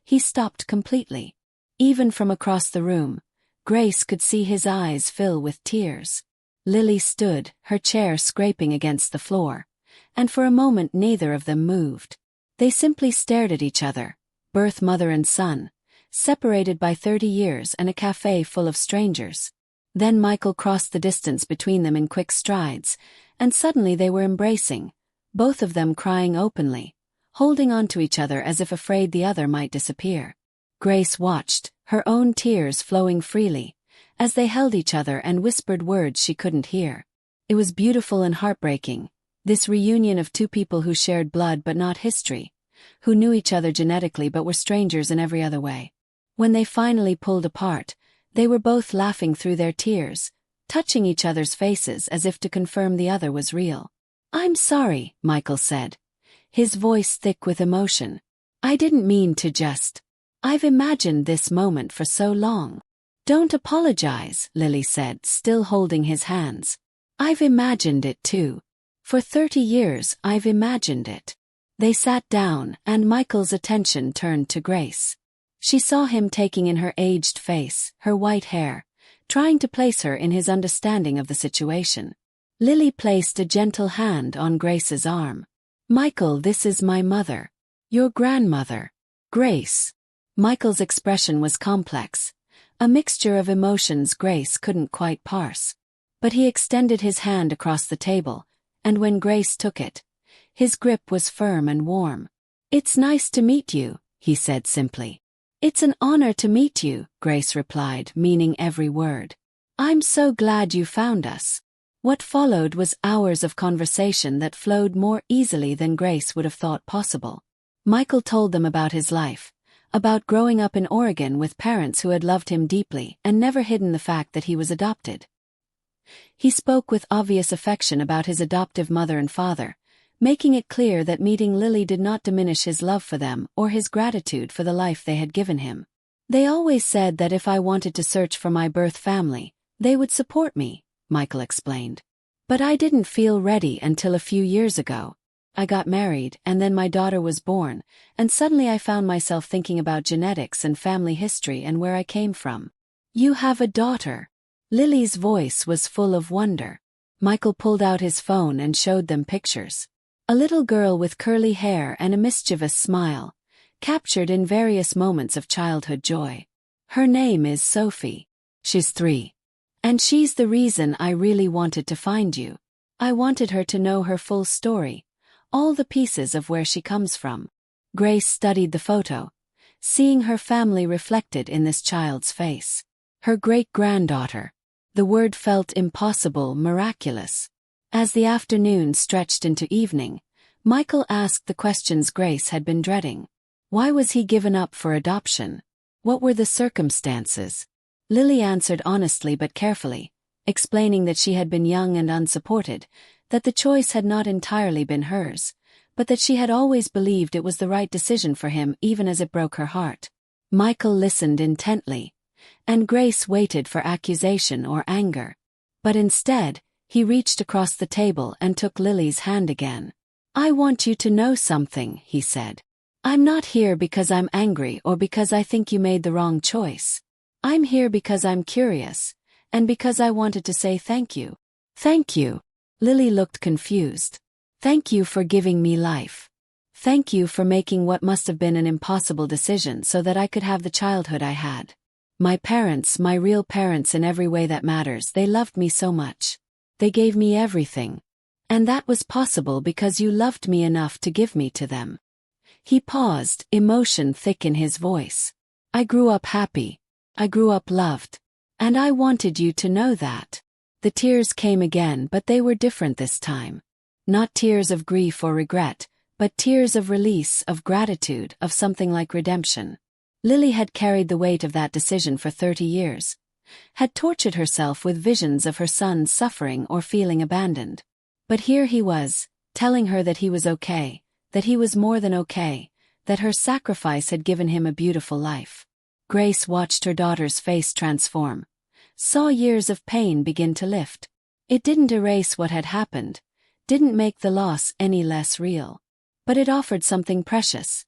he stopped completely. Even from across the room, Grace could see his eyes fill with tears. Lily stood, her chair scraping against the floor, and for a moment neither of them moved. They simply stared at each other, birth mother and son, separated by 30 years and a cafe full of strangers. Then Michael crossed the distance between them in quick strides, and suddenly they were embracing, both of them crying openly, holding on to each other as if afraid the other might disappear. Grace watched, her own tears flowing freely, as they held each other and whispered words she couldn't hear. It was beautiful and heartbreaking, this reunion of two people who shared blood but not history, who knew each other genetically but were strangers in every other way. When they finally pulled apart, they were both laughing through their tears, touching each other's faces as if to confirm the other was real. I'm sorry, Michael said, his voice thick with emotion. I didn't mean to just. I've imagined this moment for so long. Don't apologize, Lily said, still holding his hands. I've imagined it too. For 30 years I've imagined it. They sat down, and Michael's attention turned to Grace. She saw him taking in her aged face, her white hair, trying to place her in his understanding of the situation. Lily placed a gentle hand on Grace's arm. Michael, this is my mother. Your grandmother. Grace. Michael's expression was complex, a mixture of emotions Grace couldn't quite parse. But he extended his hand across the table, and when Grace took it, his grip was firm and warm. It's nice to meet you, he said simply. It's an honor to meet you, Grace replied, meaning every word. I'm so glad you found us. What followed was hours of conversation that flowed more easily than Grace would have thought possible. Michael told them about his life, about growing up in Oregon with parents who had loved him deeply and never hidden the fact that he was adopted. He spoke with obvious affection about his adoptive mother and father, making it clear that meeting Lily did not diminish his love for them or his gratitude for the life they had given him. They always said that if I wanted to search for my birth family, they would support me, Michael explained. But I didn't feel ready until a few years ago. I got married, and then my daughter was born, and suddenly I found myself thinking about genetics and family history and where I came from. You have a daughter. Lily's voice was full of wonder. Michael pulled out his phone and showed them pictures. A little girl with curly hair and a mischievous smile, captured in various moments of childhood joy. Her name is Sophie. She's 3. And she's the reason I really wanted to find you. I wanted her to know her full story, all the pieces of where she comes from. Grace studied the photo, seeing her family reflected in this child's face. Her great-granddaughter. The word felt impossible, miraculous. As the afternoon stretched into evening, Michael asked the questions Grace had been dreading. Why was he given up for adoption? What were the circumstances? Lily answered honestly but carefully, explaining that she had been young and unsupported, that the choice had not entirely been hers, but that she had always believed it was the right decision for him even as it broke her heart. Michael listened intently, and Grace waited for accusation or anger. But instead, he reached across the table and took Lily's hand again. "I want you to know something," he said. "I'm not here because I'm angry or because I think you made the wrong choice. I'm here because I'm curious, and because I wanted to say thank you." "Thank you." Lily looked confused. "Thank you for giving me life. Thank you for making what must have been an impossible decision so that I could have the childhood I had. My parents, my real parents in every way that matters, they loved me so much. They gave me everything. And that was possible because you loved me enough to give me to them." He paused, emotion thick in his voice. "I grew up happy. I grew up loved. And I wanted you to know that." The tears came again, but they were different this time. Not tears of grief or regret, but tears of release, of gratitude, of something like redemption. Lily had carried the weight of that decision for 30 years, had tortured herself with visions of her son suffering or feeling abandoned. But here he was, telling her that he was okay, that he was more than okay, that her sacrifice had given him a beautiful life. Grace watched her daughter's face transform, saw years of pain begin to lift. It didn't erase what had happened, didn't make the loss any less real. But it offered something precious.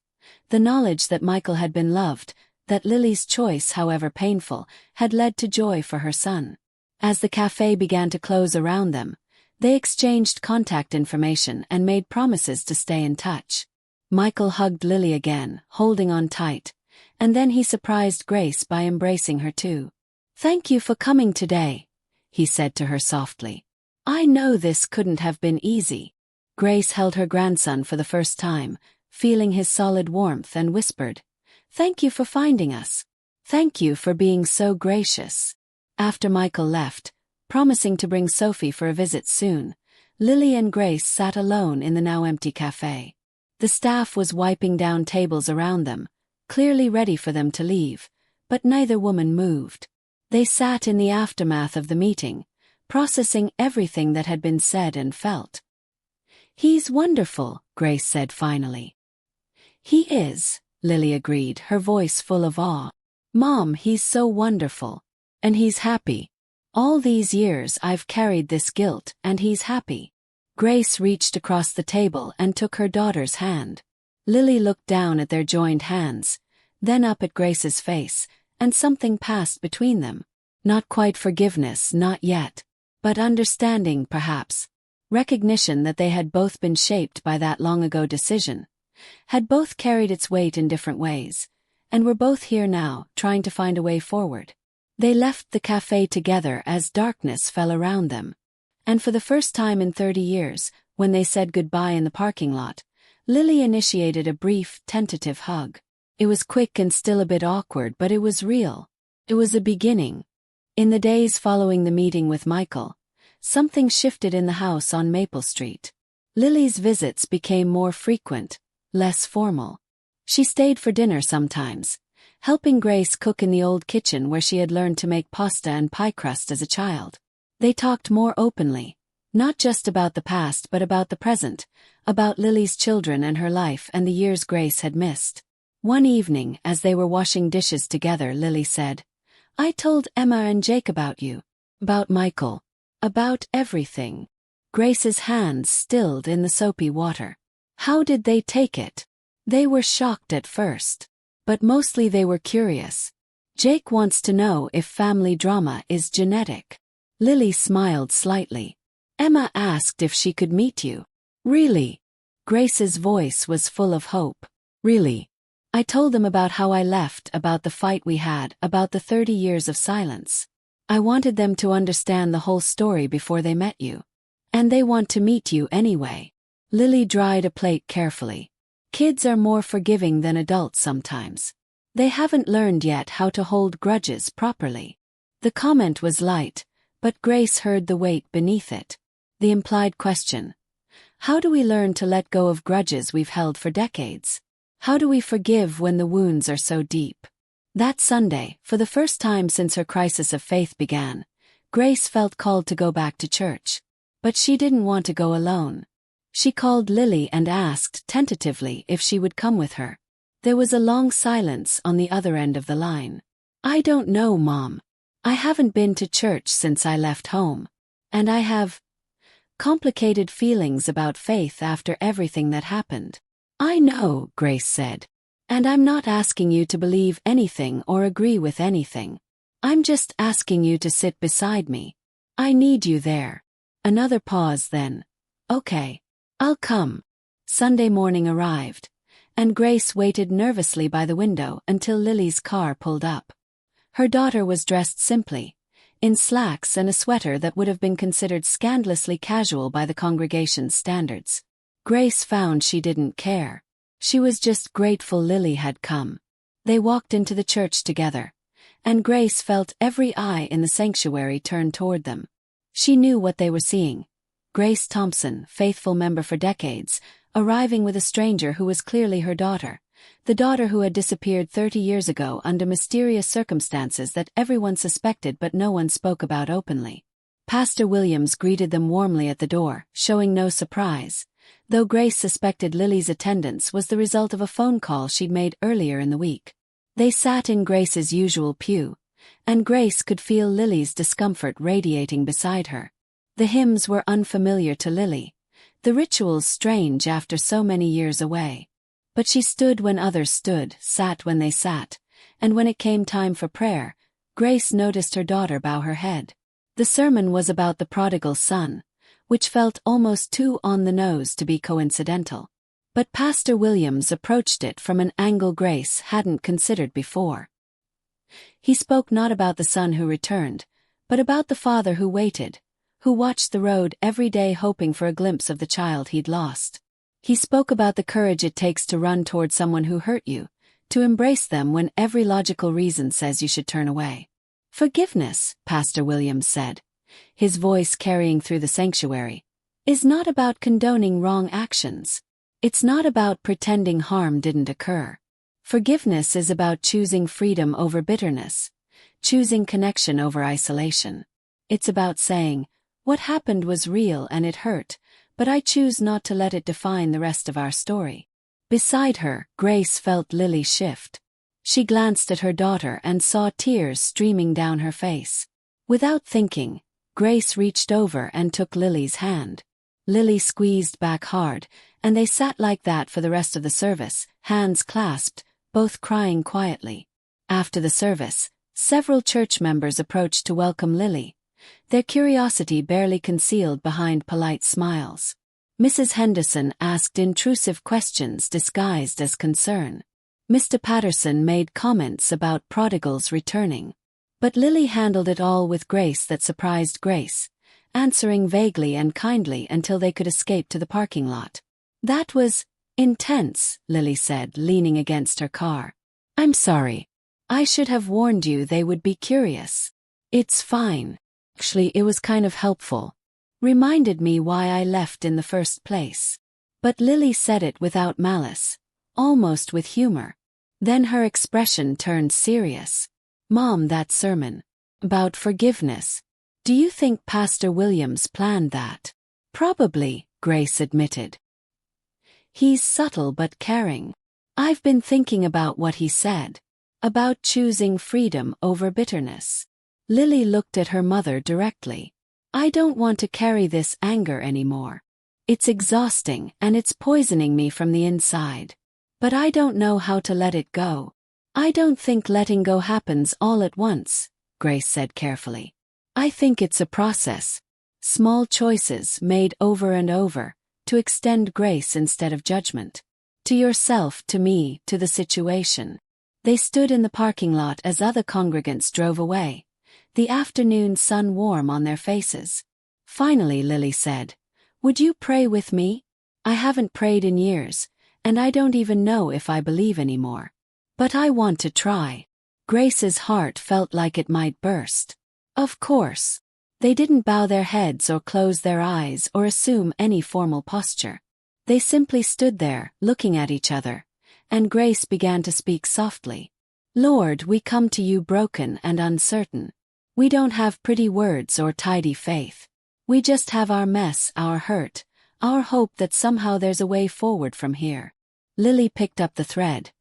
The knowledge that Michael had been loved, that Lily's choice, however painful, had led to joy for her son. As the cafe began to close around them, they exchanged contact information and made promises to stay in touch. Michael hugged Lily again, holding on tight, and then he surprised Grace by embracing her too. "Thank you for coming today," he said to her softly. "I know this couldn't have been easy." Grace held her grandson for the first time, feeling his solid warmth, and whispered, "Thank you for finding us. Thank you for being so gracious." After Michael left, promising to bring Sophie for a visit soon, Lily and Grace sat alone in the now empty cafe. The staff was wiping down tables around them, clearly ready for them to leave, but neither woman moved. They sat in the aftermath of the meeting, processing everything that had been said and felt. "He's wonderful," Grace said finally. "He is," Lily agreed, her voice full of awe. "Mom, he's so wonderful. And he's happy. All these years I've carried this guilt, and he's happy." Grace reached across the table and took her daughter's hand. Lily looked down at their joined hands, then up at Grace's face, and something passed between them. Not quite forgiveness, not yet. But understanding, perhaps. Recognition that they had both been shaped by that long-ago decision, had both carried its weight in different ways, and were both here now, trying to find a way forward. They left the cafe together as darkness fell around them. And for the first time in 30 years, when they said goodbye in the parking lot, Lily initiated a brief, tentative hug. It was quick and still a bit awkward, but it was real. It was a beginning. In the days following the meeting with Michael, something shifted in the house on Maple Street. Lily's visits became more frequent, less formal. She stayed for dinner sometimes, helping Grace cook in the old kitchen where she had learned to make pasta and pie crust as a child. They talked more openly, not just about the past but about the present, about Lily's children and her life and the years Grace had missed. One evening, as they were washing dishes together, Lily said, "I told Emma and Jake about you, about Michael, about everything." Grace's hands stilled in the soapy water. How did they take it? They were shocked at first. But mostly they were curious. "Jake wants to know if family drama is genetic." Lily smiled slightly. "Emma asked if she could meet you." "Really?" Grace's voice was full of hope. "Really. I told them about how I left, about the fight we had, about the 30 years of silence. I wanted them to understand the whole story before they met you. And they want to meet you anyway." Lily dried a plate carefully. Kids are more forgiving than adults sometimes. They haven't learned yet how to hold grudges properly. The comment was light, but Grace heard the weight beneath it. The implied question. How do we learn to let go of grudges we've held for decades? How do we forgive when the wounds are so deep? That Sunday, for the first time since her crisis of faith began, Grace felt called to go back to church. But she didn't want to go alone. She called Lily and asked tentatively if she would come with her. There was a long silence on the other end of the line. "I don't know, Mom. I haven't been to church since I left home. And I have complicated feelings about faith after everything that happened." "I know," Grace said. "And I'm not asking you to believe anything or agree with anything. I'm just asking you to sit beside me. I need you there." Another pause then. "Okay. I'll come." Sunday morning arrived, and Grace waited nervously by the window until Lily's car pulled up. Her daughter was dressed simply, in slacks and a sweater that would have been considered scandalously casual by the congregation's standards. Grace found she didn't care. She was just grateful Lily had come. They walked into the church together, and Grace felt every eye in the sanctuary turn toward them. She knew what they were seeing. Grace Thompson, faithful member for decades, arriving with a stranger who was clearly her daughter, the daughter who had disappeared 30 years ago under mysterious circumstances that everyone suspected but no one spoke about openly. Pastor Williams greeted them warmly at the door, showing no surprise, though Grace suspected Lily's attendance was the result of a phone call she'd made earlier in the week. They sat in Grace's usual pew, and Grace could feel Lily's discomfort radiating beside her. The hymns were unfamiliar to Lily, the rituals strange after so many years away. But she stood when others stood, sat when they sat, and when it came time for prayer, Grace noticed her daughter bow her head. The sermon was about the prodigal son, which felt almost too on the nose to be coincidental. But Pastor Williams approached it from an angle Grace hadn't considered before. He spoke not about the son who returned, but about the father who waited, who watched the road every day hoping for a glimpse of the child he'd lost. He spoke about the courage it takes to run toward someone who hurt you, to embrace them when every logical reason says you should turn away. "Forgiveness," Pastor Williams said, his voice carrying through the sanctuary, "is not about condoning wrong actions. It's not about pretending harm didn't occur. Forgiveness is about choosing freedom over bitterness, choosing connection over isolation. It's about saying, what happened was real and it hurt, but I choose not to let it define the rest of our story." Beside her, Grace felt Lily shift. She glanced at her daughter and saw tears streaming down her face. Without thinking, Grace reached over and took Lily's hand. Lily squeezed back hard, and they sat like that for the rest of the service, hands clasped, both crying quietly. After the service, several church members approached to welcome Lily, their curiosity barely concealed behind polite smiles. Mrs. Henderson asked intrusive questions disguised as concern. Mr. Patterson made comments about prodigals returning. But Lily handled it all with grace that surprised Grace, answering vaguely and kindly until they could escape to the parking lot. "That was intense," Lily said, leaning against her car. "I'm sorry. I should have warned you they would be curious." "It's fine. Actually, it was kind of helpful. Reminded me why I left in the first place." But Lily said it without malice, almost with humor. Then her expression turned serious. "Mom, that sermon about forgiveness. Do you think Pastor Williams planned that?" "Probably," Grace admitted. "He's subtle but caring. I've been thinking about what he said. About choosing freedom over bitterness." Lily looked at her mother directly. "I don't want to carry this anger anymore. It's exhausting and it's poisoning me from the inside. But I don't know how to let it go." "I don't think letting go happens all at once," Grace said carefully. "I think it's a process. Small choices made over and over, to extend grace instead of judgment. To yourself, to me, to the situation." They stood in the parking lot as other congregants drove away, the afternoon sun warm on their faces. Finally Lily said, "Would you pray with me? I haven't prayed in years, and I don't even know if I believe anymore. But I want to try." Grace's heart felt like it might burst. Of course. They didn't bow their heads or close their eyes or assume any formal posture. They simply stood there, looking at each other, and Grace began to speak softly. "Lord, we come to you broken and uncertain. We don't have pretty words or tidy faith. We just have our mess, our hurt, Our hope that somehow there's a way forward from here. Lily picked up the thread,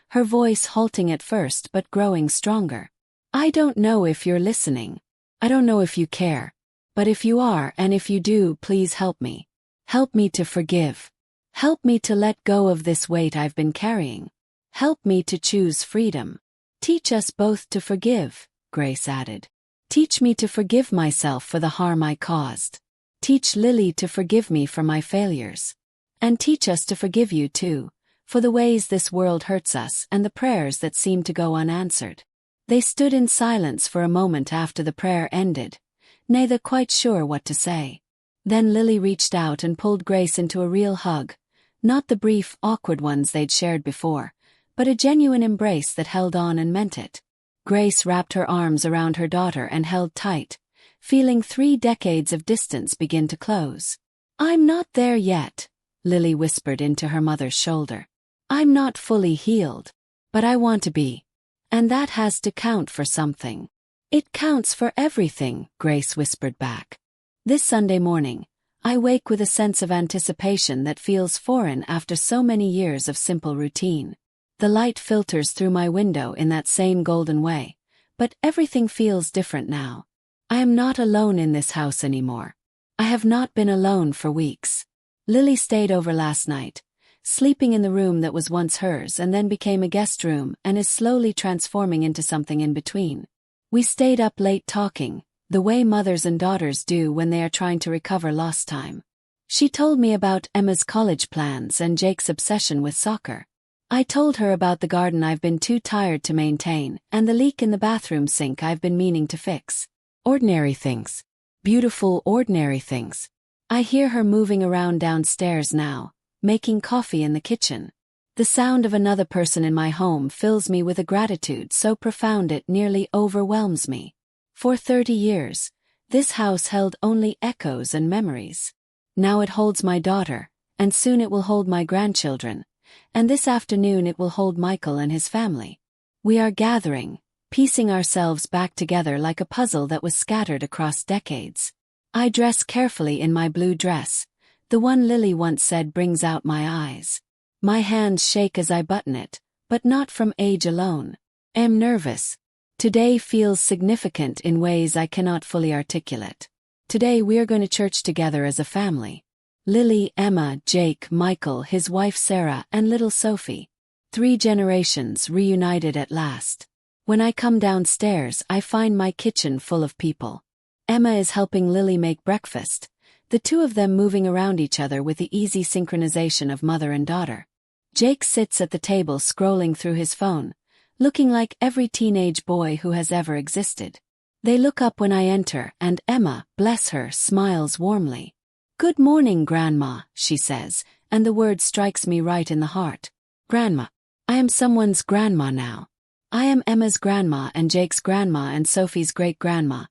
her voice halting at first but growing stronger. I don't know if you're listening. I don't know if you care. But if you are, and if you do, please help me. Help me to forgive. Help me to let go of this weight I've been carrying. Help me to choose freedom. Teach us both to forgive, Grace added. Teach me to forgive myself for the harm I caused. Teach Lily to forgive me for my failures. And teach us to forgive you too, for the ways this world hurts us and the prayers that seem to go unanswered. They stood in silence for a moment after the prayer ended, neither quite sure what to say. Then Lily reached out and pulled Grace into a real hug, not the brief, awkward ones they'd shared before, but a genuine embrace that held on and meant it. Grace wrapped her arms around her daughter and held tight, feeling 3 decades of distance begin to close. I'm not there yet, Lily whispered into her mother's shoulder. I'm not fully healed, but I want to be. And that has to count for something. It counts for everything, Grace whispered back. This Sunday morning, I wake with a sense of anticipation that feels foreign after so many years of simple routine. The light filters through my window in that same golden way, but everything feels different now. I am not alone in this house anymore. I have not been alone for weeks. Lily stayed over last night, sleeping in the room that was once hers and then became a guest room and is slowly transforming into something in between. We stayed up late talking, the way mothers and daughters do when they are trying to recover lost time. She told me about Emma's college plans and Jake's obsession with soccer. I told her about the garden I've been too tired to maintain and the leak in the bathroom sink I've been meaning to fix. Ordinary things. Beautiful ordinary things. I hear her moving around downstairs now, making coffee in the kitchen. The sound of another person in my home fills me with a gratitude so profound it nearly overwhelms me. For 30 years, this house held only echoes and memories. Now it holds my daughter, and soon it will hold my grandchildren, and this afternoon it will hold Michael and his family. We are gathering, piecing ourselves back together like a puzzle that was scattered across decades. I dress carefully in my blue dress, the one Lily once said brings out my eyes. My hands shake as I button it, but not from age alone. Am nervous. Today feels significant in ways I cannot fully articulate. Today we are going to church together as a family. Lily, Emma, Jake, Michael, his wife Sarah, and little Sophie. 3 generations reunited at last. When I come downstairs, I find my kitchen full of people. Emma is helping Lily make breakfast, the two of them moving around each other with the easy synchronization of mother and daughter. Jake sits at the table scrolling through his phone, looking like every teenage boy who has ever existed. They look up when I enter, and Emma, bless her, smiles warmly. Good morning, Grandma, she says, and the word strikes me right in the heart. Grandma. I am someone's grandma now. I am Emma's grandma and Jake's grandma and Sophie's great-grandma.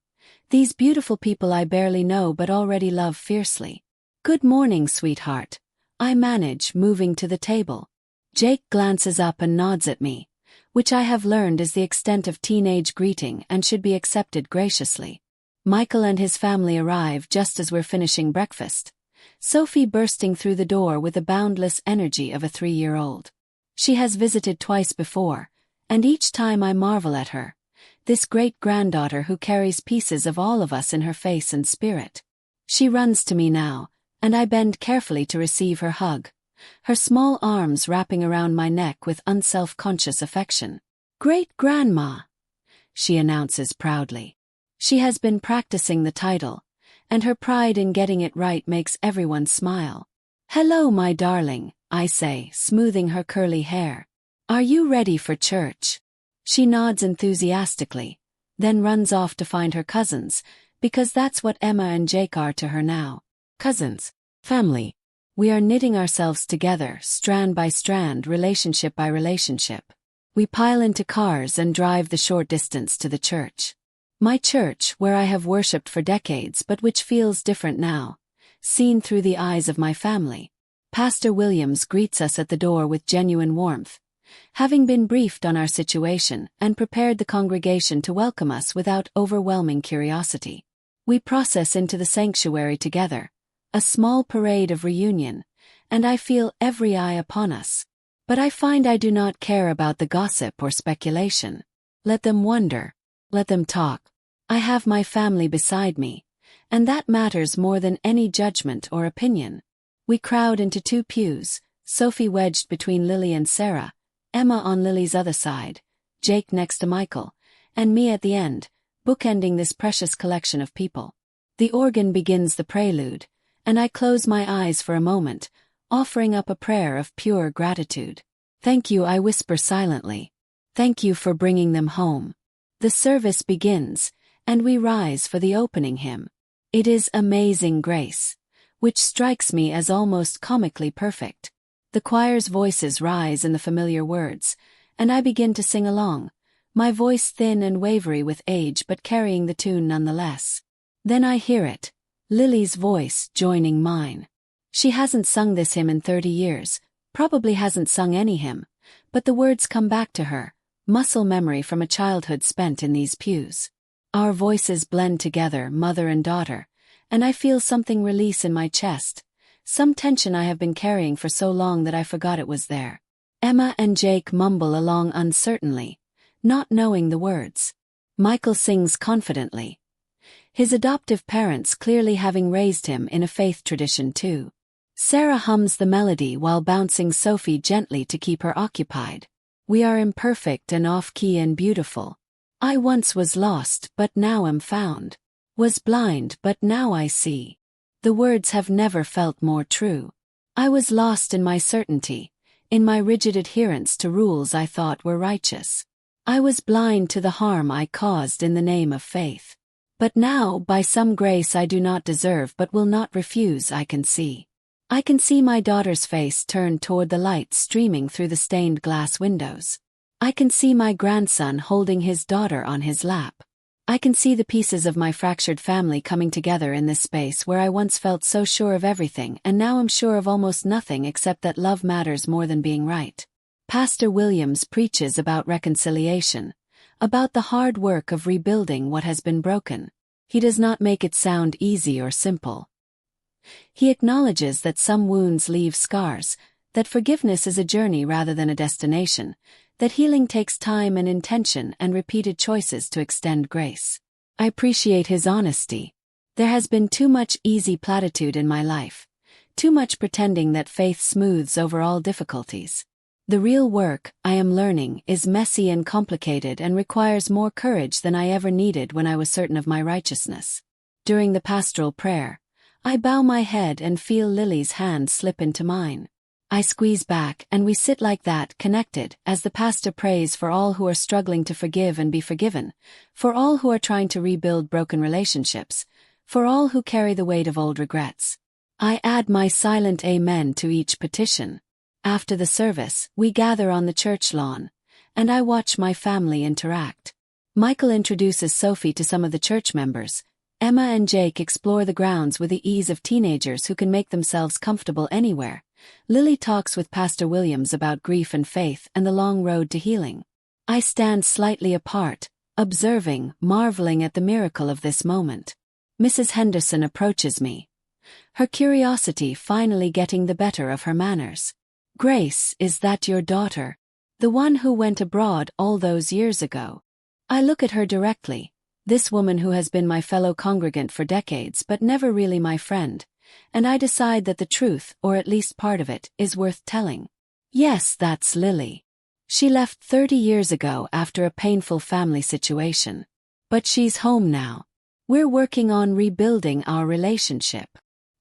These beautiful people I barely know but already love fiercely. Good morning, sweetheart. I manage, moving to the table. Jake glances up and nods at me, which I have learned is the extent of teenage greeting and should be accepted graciously. Michael and his family arrive just as we're finishing breakfast, Sophie bursting through the door with the boundless energy of a 3-year-old. She has visited twice before, and each time I marvel at her, this great-granddaughter who carries pieces of all of us in her face and spirit. She runs to me now, and I bend carefully to receive her hug, her small arms wrapping around my neck with unself-conscious affection. Great-grandma, she announces proudly. She has been practicing the title, and her pride in getting it right makes everyone smile. Hello, my darling, I say, smoothing her curly hair. Are you ready for church? She nods enthusiastically, then runs off to find her cousins, because that's what Emma and Jake are to her now. Cousins. Family. We are knitting ourselves together, strand by strand, relationship by relationship. We pile into cars and drive the short distance to the church. My church, where I have worshipped for decades but which feels different now, seen through the eyes of my family. Pastor Williams greets us at the door with genuine warmth, having been briefed on our situation and prepared the congregation to welcome us without overwhelming curiosity. We process into the sanctuary together, a small parade of reunion, and I feel every eye upon us. But I find I do not care about the gossip or speculation. Let them wonder. Let them talk. I have my family beside me, and that matters more than any judgment or opinion. We crowd into 2 pews, Sophie wedged between Lily and Sarah, Emma on Lily's other side, Jake next to Michael, and me at the end, bookending this precious collection of people. The organ begins the prelude, and I close my eyes for a moment, offering up a prayer of pure gratitude. Thank you, I whisper silently. Thank you for bringing them home. The service begins, and we rise for the opening hymn. It is Amazing Grace, which strikes me as almost comically perfect. The choir's voices rise in the familiar words, and I begin to sing along, my voice thin and wavery with age but carrying the tune nonetheless. Then I hear it, Lily's voice joining mine. She hasn't sung this hymn in 30 years, probably hasn't sung any hymn, but the words come back to her, muscle memory from a childhood spent in these pews. Our voices blend together, mother and daughter, and I feel something release in my chest, some tension I have been carrying for so long that I forgot it was there. Emma and Jake mumble along uncertainly, not knowing the words. Michael sings confidently, his adoptive parents clearly having raised him in a faith tradition too. Sarah hums the melody while bouncing Sophie gently to keep her occupied. We are imperfect and off-key and beautiful. I once was lost but now am found. Was blind but now I see. The words have never felt more true. I was lost in my certainty, in my rigid adherence to rules I thought were righteous. I was blind to the harm I caused in the name of faith. But now, by some grace I do not deserve but will not refuse, I can see. I can see my daughter's face turned toward the light streaming through the stained glass windows. I can see my grandson holding his daughter on his lap. I can see the pieces of my fractured family coming together in this space where I once felt so sure of everything and now am sure of almost nothing except that love matters more than being right. Pastor Williams preaches about reconciliation, about the hard work of rebuilding what has been broken. He does not make it sound easy or simple. He acknowledges that some wounds leave scars, that forgiveness is a journey rather than a destination, that healing takes time and intention and repeated choices to extend grace. I appreciate his honesty. There has been too much easy platitude in my life, too much pretending that faith smooths over all difficulties. The real work, I am learning, is messy and complicated and requires more courage than I ever needed when I was certain of my righteousness. During the pastoral prayer, I bow my head and feel Lily's hand slip into mine. I squeeze back and we sit like that, connected, as the pastor prays for all who are struggling to forgive and be forgiven, for all who are trying to rebuild broken relationships, for all who carry the weight of old regrets. I add my silent amen to each petition. After the service, we gather on the church lawn, and I watch my family interact. Michael introduces Sophie to some of the church members. Emma and Jake explore the grounds with the ease of teenagers who can make themselves comfortable anywhere. Lily talks with Pastor Williams about grief and faith and the long road to healing. I stand slightly apart, observing, marveling at the miracle of this moment. Mrs. Henderson approaches me, her curiosity finally getting the better of her manners. Grace, is that your daughter? The one who went abroad all those years ago? I look at her directly, this woman who has been my fellow congregant for decades but never really my friend, and I decide that the truth, or at least part of it, is worth telling. Yes, that's Lily. She left 30 years ago after a painful family situation. But she's home now. We're working on rebuilding our relationship.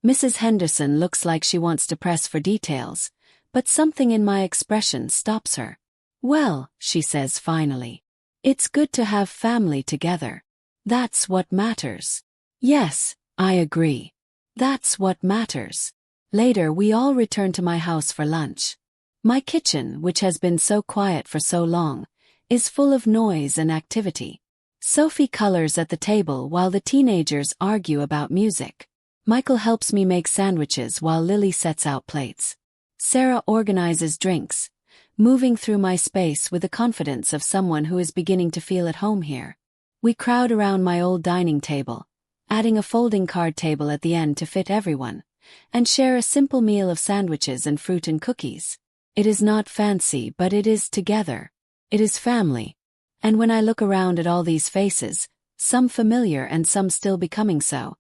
Mrs. Henderson looks like she wants to press for details, but something in my expression stops her. Well, she says finally, it's good to have family together. That's what matters. Yes, I agree. That's what matters. Later we all return to my house for lunch. My kitchen, which has been so quiet for so long, is full of noise and activity. Sophie colors at the table while the teenagers argue about music. Michael helps me make sandwiches while Lily sets out plates. Sarah organizes drinks, moving through my space with the confidence of someone who is beginning to feel at home here. We crowd around my old dining table, adding a folding card table at the end to fit everyone, and share a simple meal of sandwiches and fruit and cookies. It is not fancy, but it is together. It is family. And when I look around at all these faces, some familiar and some still becoming so,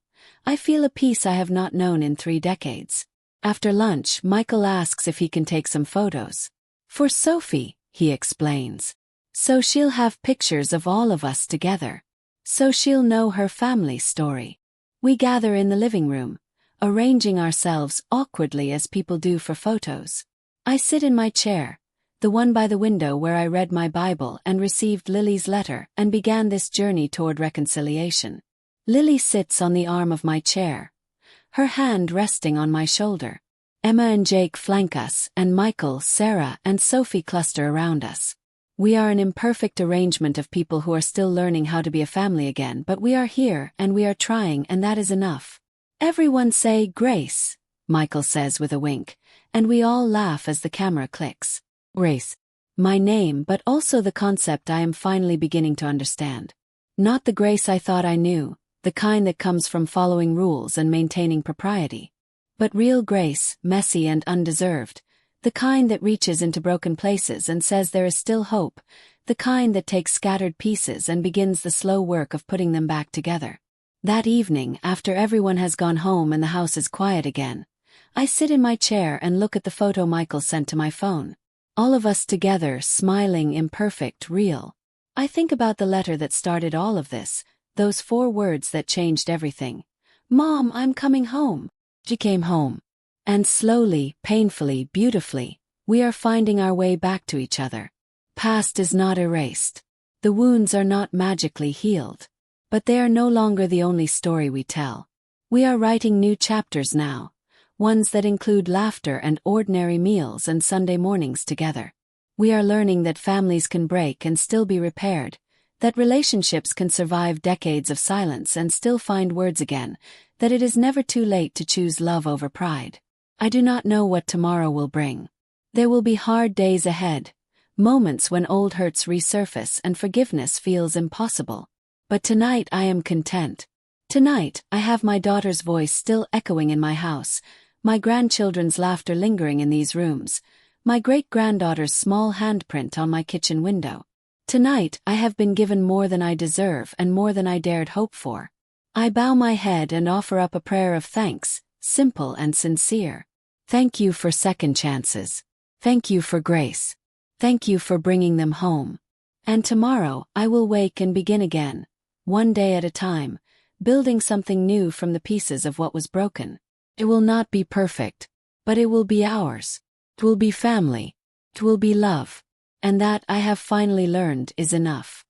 I feel a peace I have not known in 3 decades. After lunch, Michael asks if he can take some photos. For Sophie, he explains. So she'll have pictures of all of us together. So she'll know her family story. We gather in the living room, arranging ourselves awkwardly as people do for photos. I sit in my chair, the one by the window where I read my Bible and received Lily's letter and began this journey toward reconciliation. Lily sits on the arm of my chair, her hand resting on my shoulder. Emma and Jake flank us, and Michael, Sarah, and Sophie cluster around us. We are an imperfect arrangement of people who are still learning how to be a family again, but we are here and we are trying, and that is enough. Everyone say grace, Michael says with a wink, and we all laugh as the camera clicks. Grace. My name, but also the concept I am finally beginning to understand. Not the grace I thought I knew, the kind that comes from following rules and maintaining propriety. But real grace, messy and undeserved, the kind that reaches into broken places and says there is still hope, the kind that takes scattered pieces and begins the slow work of putting them back together. That evening, after everyone has gone home and the house is quiet again, I sit in my chair and look at the photo Michael sent to my phone. All of us together, smiling, imperfect, real. I think about the letter that started all of this, those 4 words that changed everything. Mom, I'm coming home. She came home. And slowly, painfully, beautifully, we are finding our way back to each other. Past is not erased. The wounds are not magically healed. But they are no longer the only story we tell. We are writing new chapters now, ones that include laughter and ordinary meals and Sunday mornings together. We are learning that families can break and still be repaired, that relationships can survive decades of silence and still find words again, that it is never too late to choose love over pride. I do not know what tomorrow will bring. There will be hard days ahead, moments when old hurts resurface and forgiveness feels impossible. But tonight I am content. Tonight I have my daughter's voice still echoing in my house, my grandchildren's laughter lingering in these rooms, my great-granddaughter's small handprint on my kitchen window. Tonight I have been given more than I deserve and more than I dared hope for. I bow my head and offer up a prayer of thanks, simple and sincere. Thank you for second chances. Thank you for grace. Thank you for bringing them home. And tomorrow I will wake and begin again, one day at a time, building something new from the pieces of what was broken. It will not be perfect, but it will be ours. It will be family. It will be love. And that, I have finally learned, is enough.